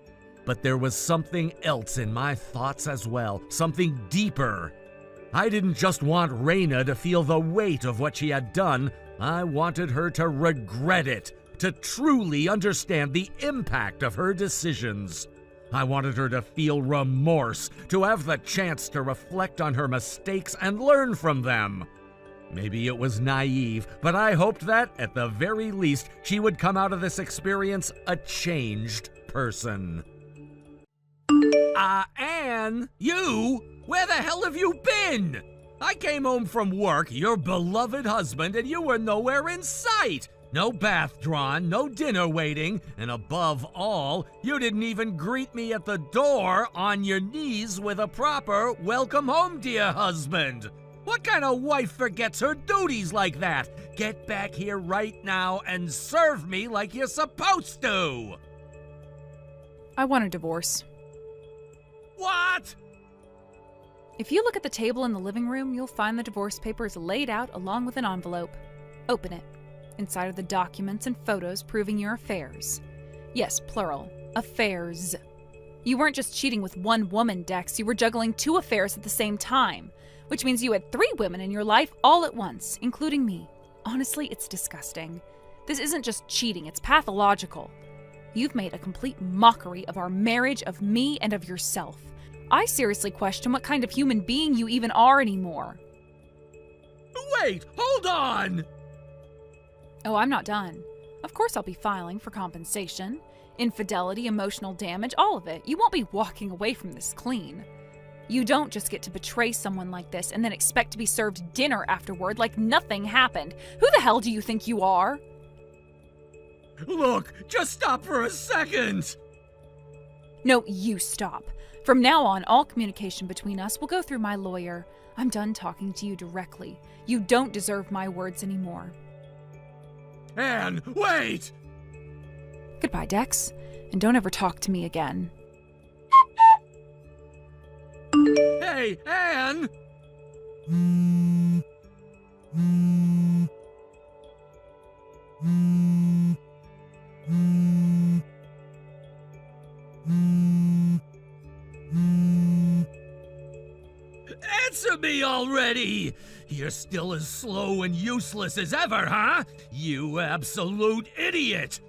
But there was something else in my thoughts as well, something deeper. I didn't just want Raina to feel the weight of what she had done. I wanted her to regret it, to truly understand the impact of her decisions. I wanted her to feel remorse, to have the chance to reflect on her mistakes and learn from them. Maybe it was naive, but I hoped that, at the very least, she would come out of this experience a changed person. Anne, you? Where the hell have you been? I came home from work, your beloved husband, and you were nowhere in sight. No bath drawn, no dinner waiting, and above all, you didn't even greet me at the door on your knees with a proper welcome home, dear husband. What kind of wife forgets her duties like that? Get back here right now and serve me like you're supposed to. I want a divorce. What? If you look at the table in the living room, you'll find the divorce papers laid out along with an envelope. Open it. Inside are the documents and photos proving your affairs. Yes, plural. Affairs. You weren't just cheating with one woman, Dex. You were juggling 2 affairs at the same time, which means you had 3 women in your life all at once, including me. Honestly, it's disgusting. This isn't just cheating, it's pathological. You've made a complete mockery of our marriage, of me, and of yourself. I seriously question what kind of human being you even are anymore. Wait, hold on! Oh, I'm not done. Of course I'll be filing for compensation. Infidelity, emotional damage, all of it. You won't be walking away from this clean. You don't just get to betray someone like this and then expect to be served dinner afterward like nothing happened. Who the hell do you think you are? Look, just stop for a second! No, you stop. From now on, all communication between us will go through my lawyer. I'm done talking to you directly. You don't deserve my words anymore. Anne, wait! Goodbye, Dex, and don't ever talk to me again. Hey, Anne! Answer me already! You're still as slow and useless as ever, huh? You absolute idiot!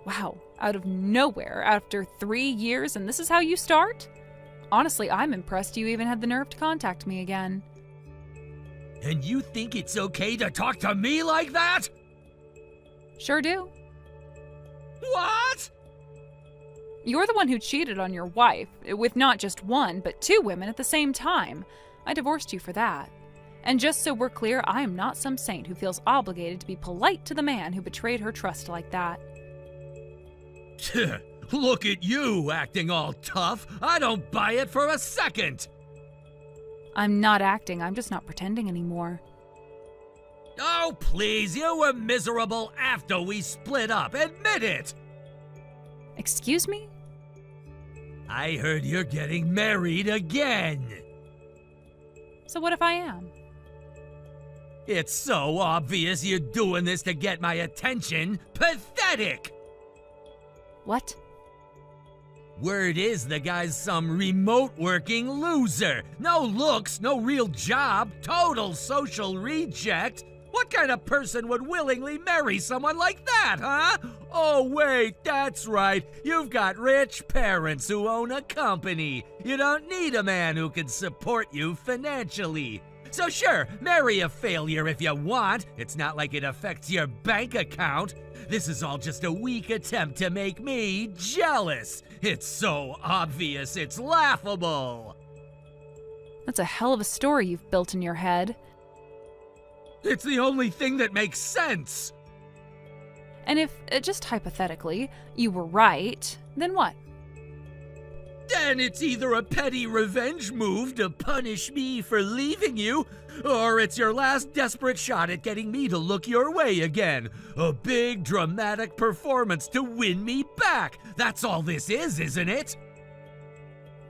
Wow, out of nowhere, after 3 years, and this is how you start? Honestly, I'm impressed you even had the nerve to contact me again. And you think it's okay to talk to me like that? Sure do. What? You're the one who cheated on your wife, with not just one, but 2 women at the same time. I divorced you for that. And just so we're clear, I am not some saint who feels obligated to be polite to the man who betrayed her trust like that. Look at you, acting all tough. I don't buy it for a second. I'm not acting, I'm just not pretending anymore. Oh, please, you were miserable after we split up. Admit it. Excuse me? I heard you're getting married again. So what if I am? It's so obvious you're doing this to get my attention. Pathetic! What? Word is the guy's some remote working loser. No looks, no real job, total social reject. What kind of person would willingly marry someone like that, huh? Oh, wait, that's right. You've got rich parents who own a company. You don't need a man who can support you financially. So sure, marry a failure if you want. It's not like it affects your bank account. This is all just a weak attempt to make me jealous. It's so obvious, it's laughable. That's a hell of a story you've built in your head. It's the only thing that makes sense. And if, just hypothetically, you were right, then what? Then it's either a petty revenge move to punish me for leaving you, or it's your last desperate shot at getting me to look your way again. A big dramatic performance to win me back. That's all this is, isn't it?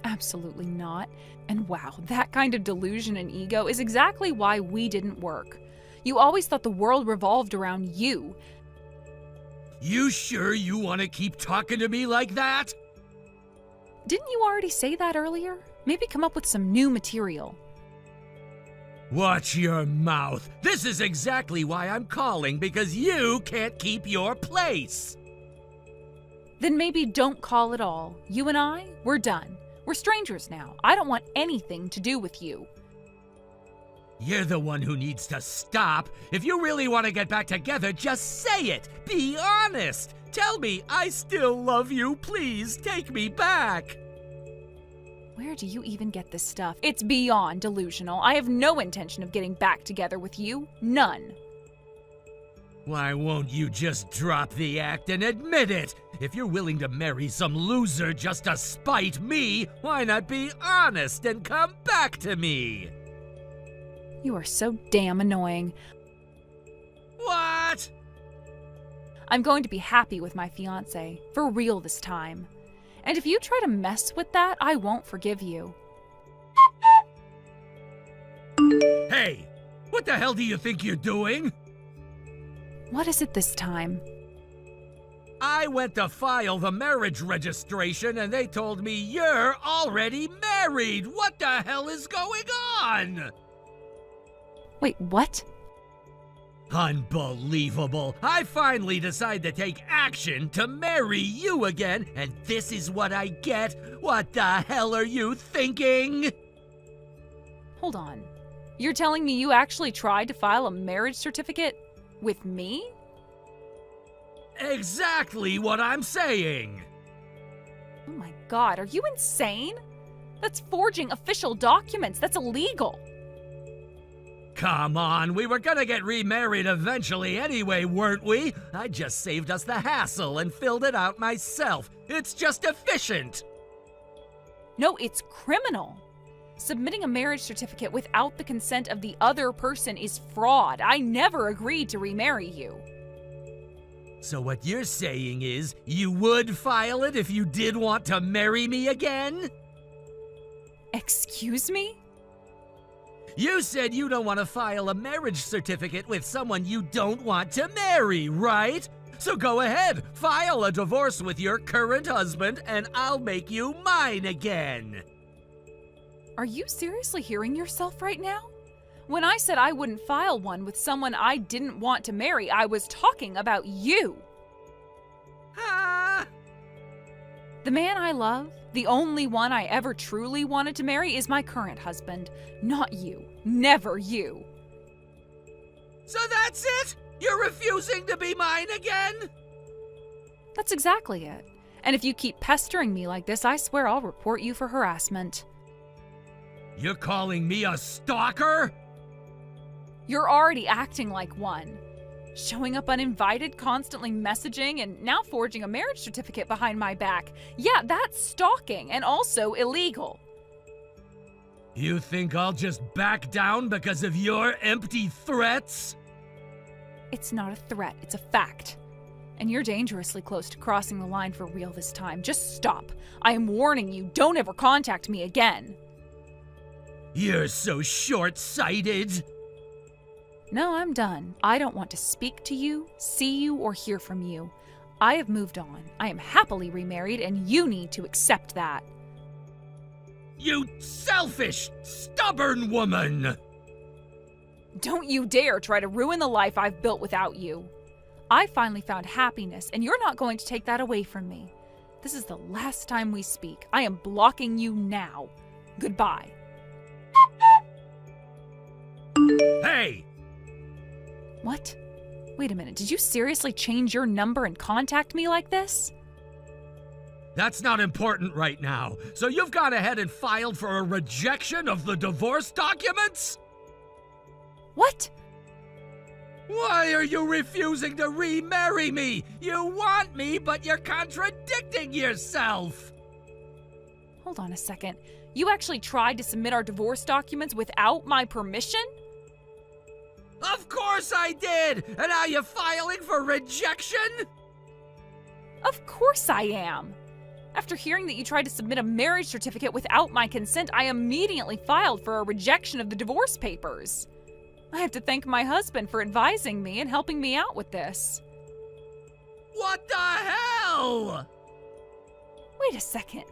Absolutely not. And wow, that kind of delusion and ego is exactly why we didn't work. You always thought the world revolved around you. You sure you want to keep talking to me like that? Didn't you already say that earlier? Maybe come up with some new material. Watch your mouth. This is exactly why I'm calling, because you can't keep your place. Then maybe don't call at all. You and I, we're done. We're strangers now. I don't want anything to do with you. You're the one who needs to stop. If you really want to get back together, just say it. Be honest. Tell me I still love you. Please take me back. Where do you even get this stuff? It's beyond delusional. I have no intention of getting back together with you. None. Why won't you just drop the act and admit it? If you're willing to marry some loser just to spite me, why not be honest and come back to me? You are so damn annoying. What? I'm going to be happy with my fiancé. For real this time. And if you try to mess with that, I won't forgive you. Hey, what the hell do you think you're doing? What is it this time? I went to file the marriage registration and they told me you're already married. What the hell is going on? Wait, what? Unbelievable. I finally decide to take action to marry you again, and this is what I get? What the hell are you thinking? Hold on. You're telling me you actually tried to file a marriage certificate with me? Exactly what I'm saying. Oh my god, are you insane? That's forging official documents. That's illegal. Come on, we were gonna get remarried eventually anyway, weren't we? I just saved us the hassle and filled it out myself. It's just efficient. No, it's criminal. Submitting a marriage certificate without the consent of the other person is fraud. I never agreed to remarry you. So what you're saying is, you would file it if you did want to marry me again? Excuse me? You said you don't want to file a marriage certificate with someone you don't want to marry, right? So go ahead, file a divorce with your current husband, and I'll make you mine again. Are you seriously hearing yourself right now? When I said I wouldn't file one with someone I didn't want to marry, I was talking about you. Ah! The man I love, the only one I ever truly wanted to marry, is my current husband, not you. Never you. So that's it? You're refusing to be mine again? That's exactly it. And if you keep pestering me like this, I swear I'll report you for harassment. You're calling me a stalker? You're already acting like one. Showing up uninvited, constantly messaging, and now forging a marriage certificate behind my back. Yeah, that's stalking and also illegal. You think I'll just back down because of your empty threats? It's not a threat, it's a fact. And you're dangerously close to crossing the line for real this time. Just stop. I am warning you, don't ever contact me again. You're so short-sighted. No, I'm done. I don't want to speak to you, see you, or hear from you. I have moved on. I am happily remarried, and you need to accept that. You selfish, stubborn woman! Don't you dare try to ruin the life I've built without you. I finally found happiness, and you're not going to take that away from me. This is the last time we speak. I am blocking you now. Goodbye. Hey! What? Wait a minute, did you seriously change your number and contact me like this? That's not important right now. So you've gone ahead and filed for a rejection of the divorce documents? What? Why are you refusing to remarry me? You want me, but you're contradicting yourself. Hold on a second. You actually tried to submit our divorce documents without my permission? Of course I did! And now you're filing for rejection? Of course I am. After hearing that you tried to submit a marriage certificate without my consent, I immediately filed for a rejection of the divorce papers. I have to thank my husband for advising me and helping me out with this. What the hell? Wait a second.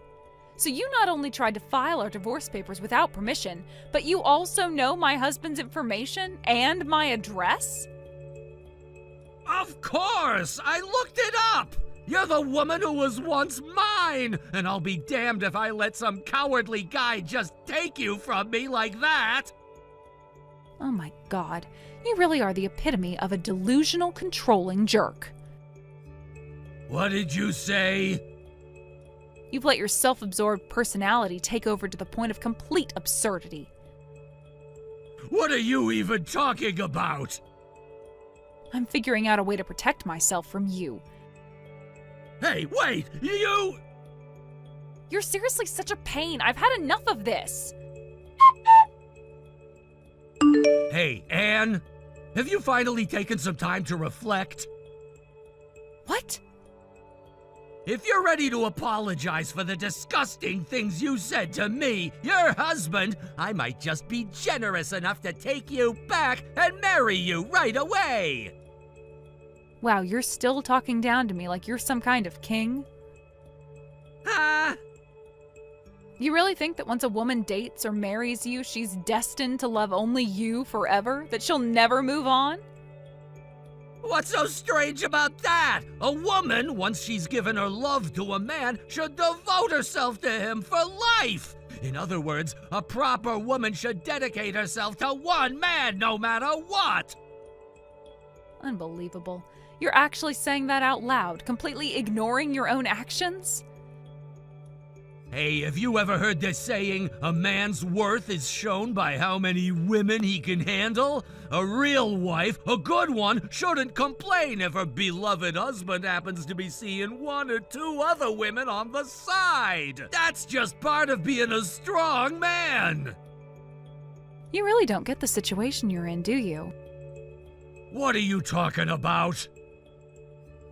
So you not only tried to file our divorce papers without permission, but you also know my husband's information and my address? Of course! I looked it up! You're the woman who was once mine, and I'll be damned if I let some cowardly guy just take you from me like that! Oh my God, you really are the epitome of a delusional, controlling jerk. What did you say? You've let your self-absorbed personality take over to the point of complete absurdity. What are you even talking about? I'm figuring out a way to protect myself from you. Hey, wait! You... You're seriously such a pain. I've had enough of this. Hey, Anne, have you finally taken some time to reflect? What? If you're ready to apologize for the disgusting things you said to me, your husband, I might just be generous enough to take you back and marry you right away! Wow, you're still talking down to me like you're some kind of king? Ah! You really think that once a woman dates or marries you, she's destined to love only you forever? That she'll never move on? What's so strange about that? A woman, once she's given her love to a man, should devote herself to him for life! In other words, a proper woman should dedicate herself to one man no matter what! Unbelievable. You're actually saying that out loud, completely ignoring your own actions? Hey, have you ever heard this saying, a man's worth is shown by how many women he can handle? A real wife, a good one, shouldn't complain if her beloved husband happens to be seeing one or two other women on the side. That's just part of being a strong man. You really don't get the situation you're in, do you? What are you talking about?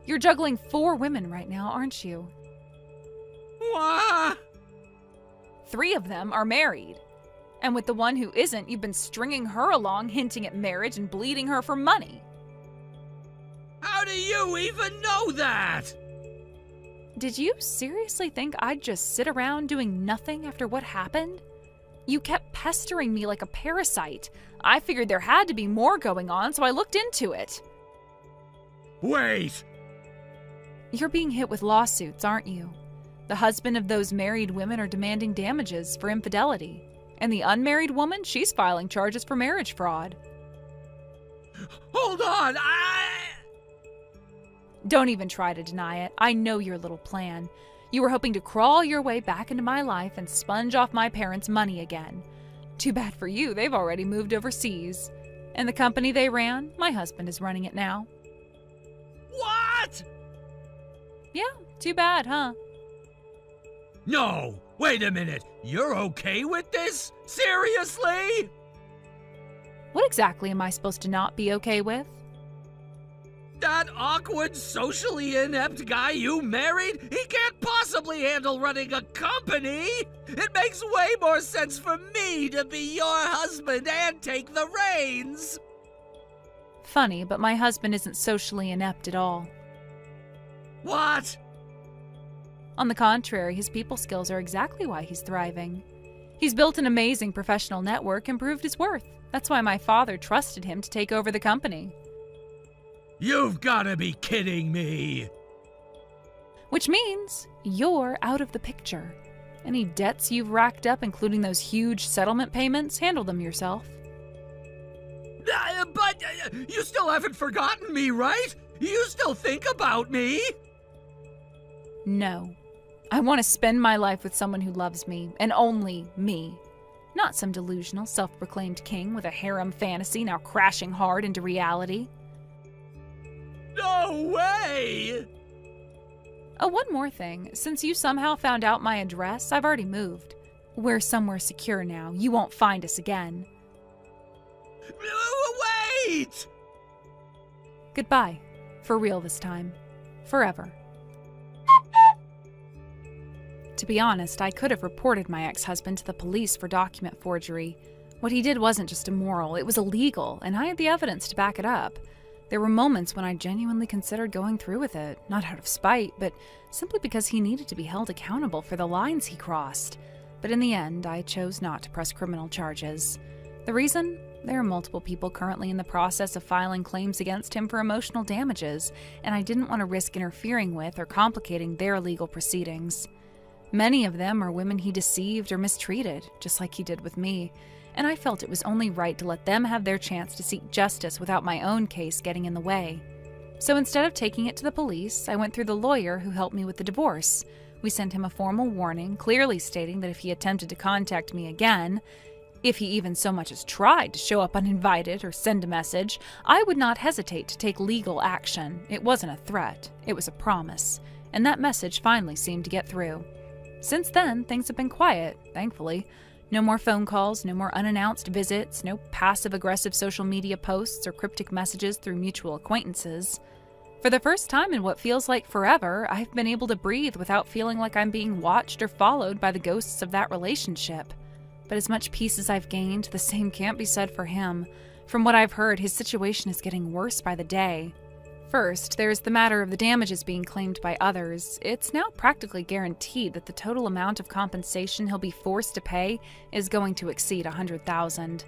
You're juggling 4 women right now, aren't you? What? 3 of them are married. And with the one who isn't, you've been stringing her along, hinting at marriage and bleeding her for money. How do you even know that? Did you seriously think I'd just sit around doing nothing after what happened? You kept pestering me like a parasite. I figured there had to be more going on, so I looked into it. Wait! You're being hit with lawsuits, aren't you? The husband of those married women are demanding damages for infidelity. And the unmarried woman, she's filing charges for marriage fraud. Hold on, Don't even try to deny it. I know your little plan. You were hoping to crawl your way back into my life and sponge off my parents' money again. Too bad for you, they've already moved overseas. And the company they ran, my husband is running it now. What? Yeah, too bad, huh? No, wait a minute. You're okay with this? Seriously? What exactly am I supposed to not be okay with? That awkward, socially inept guy you married? He can't possibly handle running a company! It makes way more sense for me to be your husband and take the reins! Funny, but my husband isn't socially inept at all. What? On the contrary, his people skills are exactly why he's thriving. He's built an amazing professional network and proved his worth. That's why my father trusted him to take over the company. You've gotta be kidding me! Which means you're out of the picture. Any debts you've racked up, including those huge settlement payments, handle them yourself. But you still haven't forgotten me, right? You still think about me? No. I want to spend my life with someone who loves me, and only me. Not some delusional, self-proclaimed king with a harem fantasy now crashing hard into reality. No way! Oh, one more thing. Since you somehow found out my address, I've already moved. We're somewhere secure now. You won't find us again. Wait! Goodbye. For real this time. Forever. To be honest, I could have reported my ex-husband to the police for document forgery. What he did wasn't just immoral, it was illegal, and I had the evidence to back it up. There were moments when I genuinely considered going through with it, not out of spite, but simply because he needed to be held accountable for the lines he crossed. But in the end, I chose not to press criminal charges. The reason? There are multiple people currently in the process of filing claims against him for emotional damages, and I didn't want to risk interfering with or complicating their legal proceedings. Many of them are women he deceived or mistreated, just like he did with me, and I felt it was only right to let them have their chance to seek justice without my own case getting in the way. So instead of taking it to the police, I went through the lawyer who helped me with the divorce. We sent him a formal warning, clearly stating that if he attempted to contact me again, if he even so much as tried to show up uninvited or send a message, I would not hesitate to take legal action. It wasn't a threat, it was a promise, and that message finally seemed to get through. Since then, things have been quiet, thankfully. No more phone calls, no more unannounced visits, no passive-aggressive social media posts or cryptic messages through mutual acquaintances. For the first time in what feels like forever, I've been able to breathe without feeling like I'm being watched or followed by the ghosts of that relationship. But as much peace as I've gained, the same can't be said for him. From what I've heard, his situation is getting worse by the day. First, there's the matter of the damages being claimed by others. It's now practically guaranteed that the total amount of compensation he'll be forced to pay is going to exceed $100,000.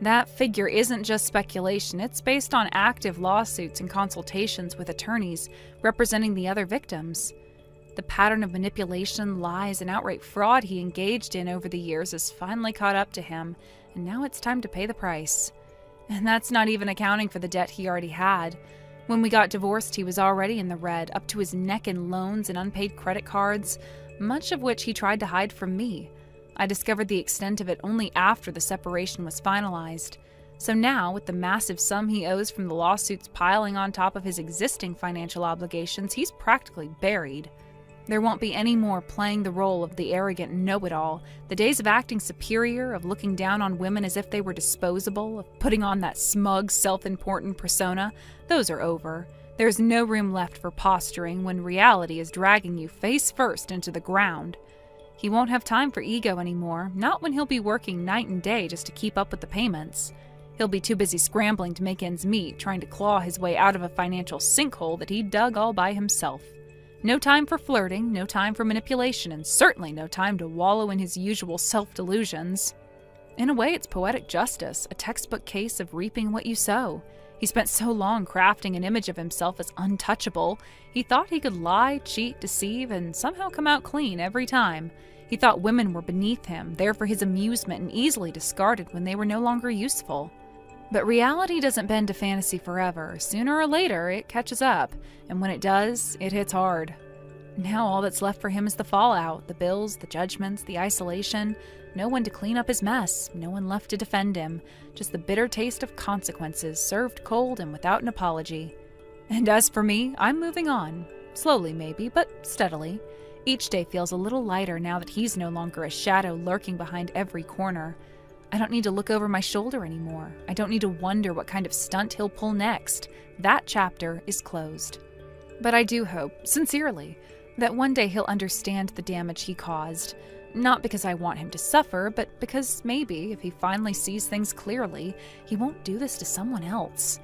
That figure isn't just speculation, it's based on active lawsuits and consultations with attorneys representing the other victims. The pattern of manipulation, lies, and outright fraud he engaged in over the years has finally caught up to him, and now it's time to pay the price. And that's not even accounting for the debt he already had. When we got divorced, he was already in the red, up to his neck in loans and unpaid credit cards, much of which he tried to hide from me. I discovered the extent of it only after the separation was finalized. So now, with the massive sum he owes from the lawsuits piling on top of his existing financial obligations, he's practically buried. There won't be any more playing the role of the arrogant know-it-all. The days of acting superior, of looking down on women as if they were disposable, of putting on that smug, self-important persona, those are over. There's no room left for posturing when reality is dragging you face first into the ground. He won't have time for ego anymore, not when he'll be working night and day just to keep up with the payments. He'll be too busy scrambling to make ends meet, trying to claw his way out of a financial sinkhole that he dug all by himself. No time for flirting, no time for manipulation, and certainly no time to wallow in his usual self-delusions. In a way, it's poetic justice, a textbook case of reaping what you sow. He spent so long crafting an image of himself as untouchable, he thought he could lie, cheat, deceive, and somehow come out clean every time. He thought women were beneath him, there for his amusement and easily discarded when they were no longer useful. But reality doesn't bend to fantasy forever. Sooner or later, it catches up, and when it does, it hits hard. Now all that's left for him is the fallout, the bills, the judgments, the isolation. No one to clean up his mess, no one left to defend him. Just the bitter taste of consequences, served cold and without an apology. And as for me, I'm moving on. Slowly maybe, but steadily. Each day feels a little lighter now that he's no longer a shadow lurking behind every corner. I don't need to look over my shoulder anymore. I don't need to wonder what kind of stunt he'll pull next. That chapter is closed. But I do hope, sincerely, that one day he'll understand the damage he caused. Not because I want him to suffer, but because maybe, if he finally sees things clearly, he won't do this to someone else.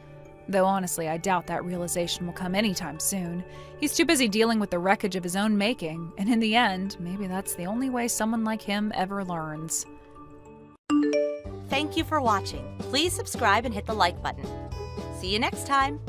Though honestly, I doubt that realization will come anytime soon. He's too busy dealing with the wreckage of his own making, and in the end, maybe that's the only way someone like him ever learns. Thank you for watching. Please subscribe and hit the like button. See you next time.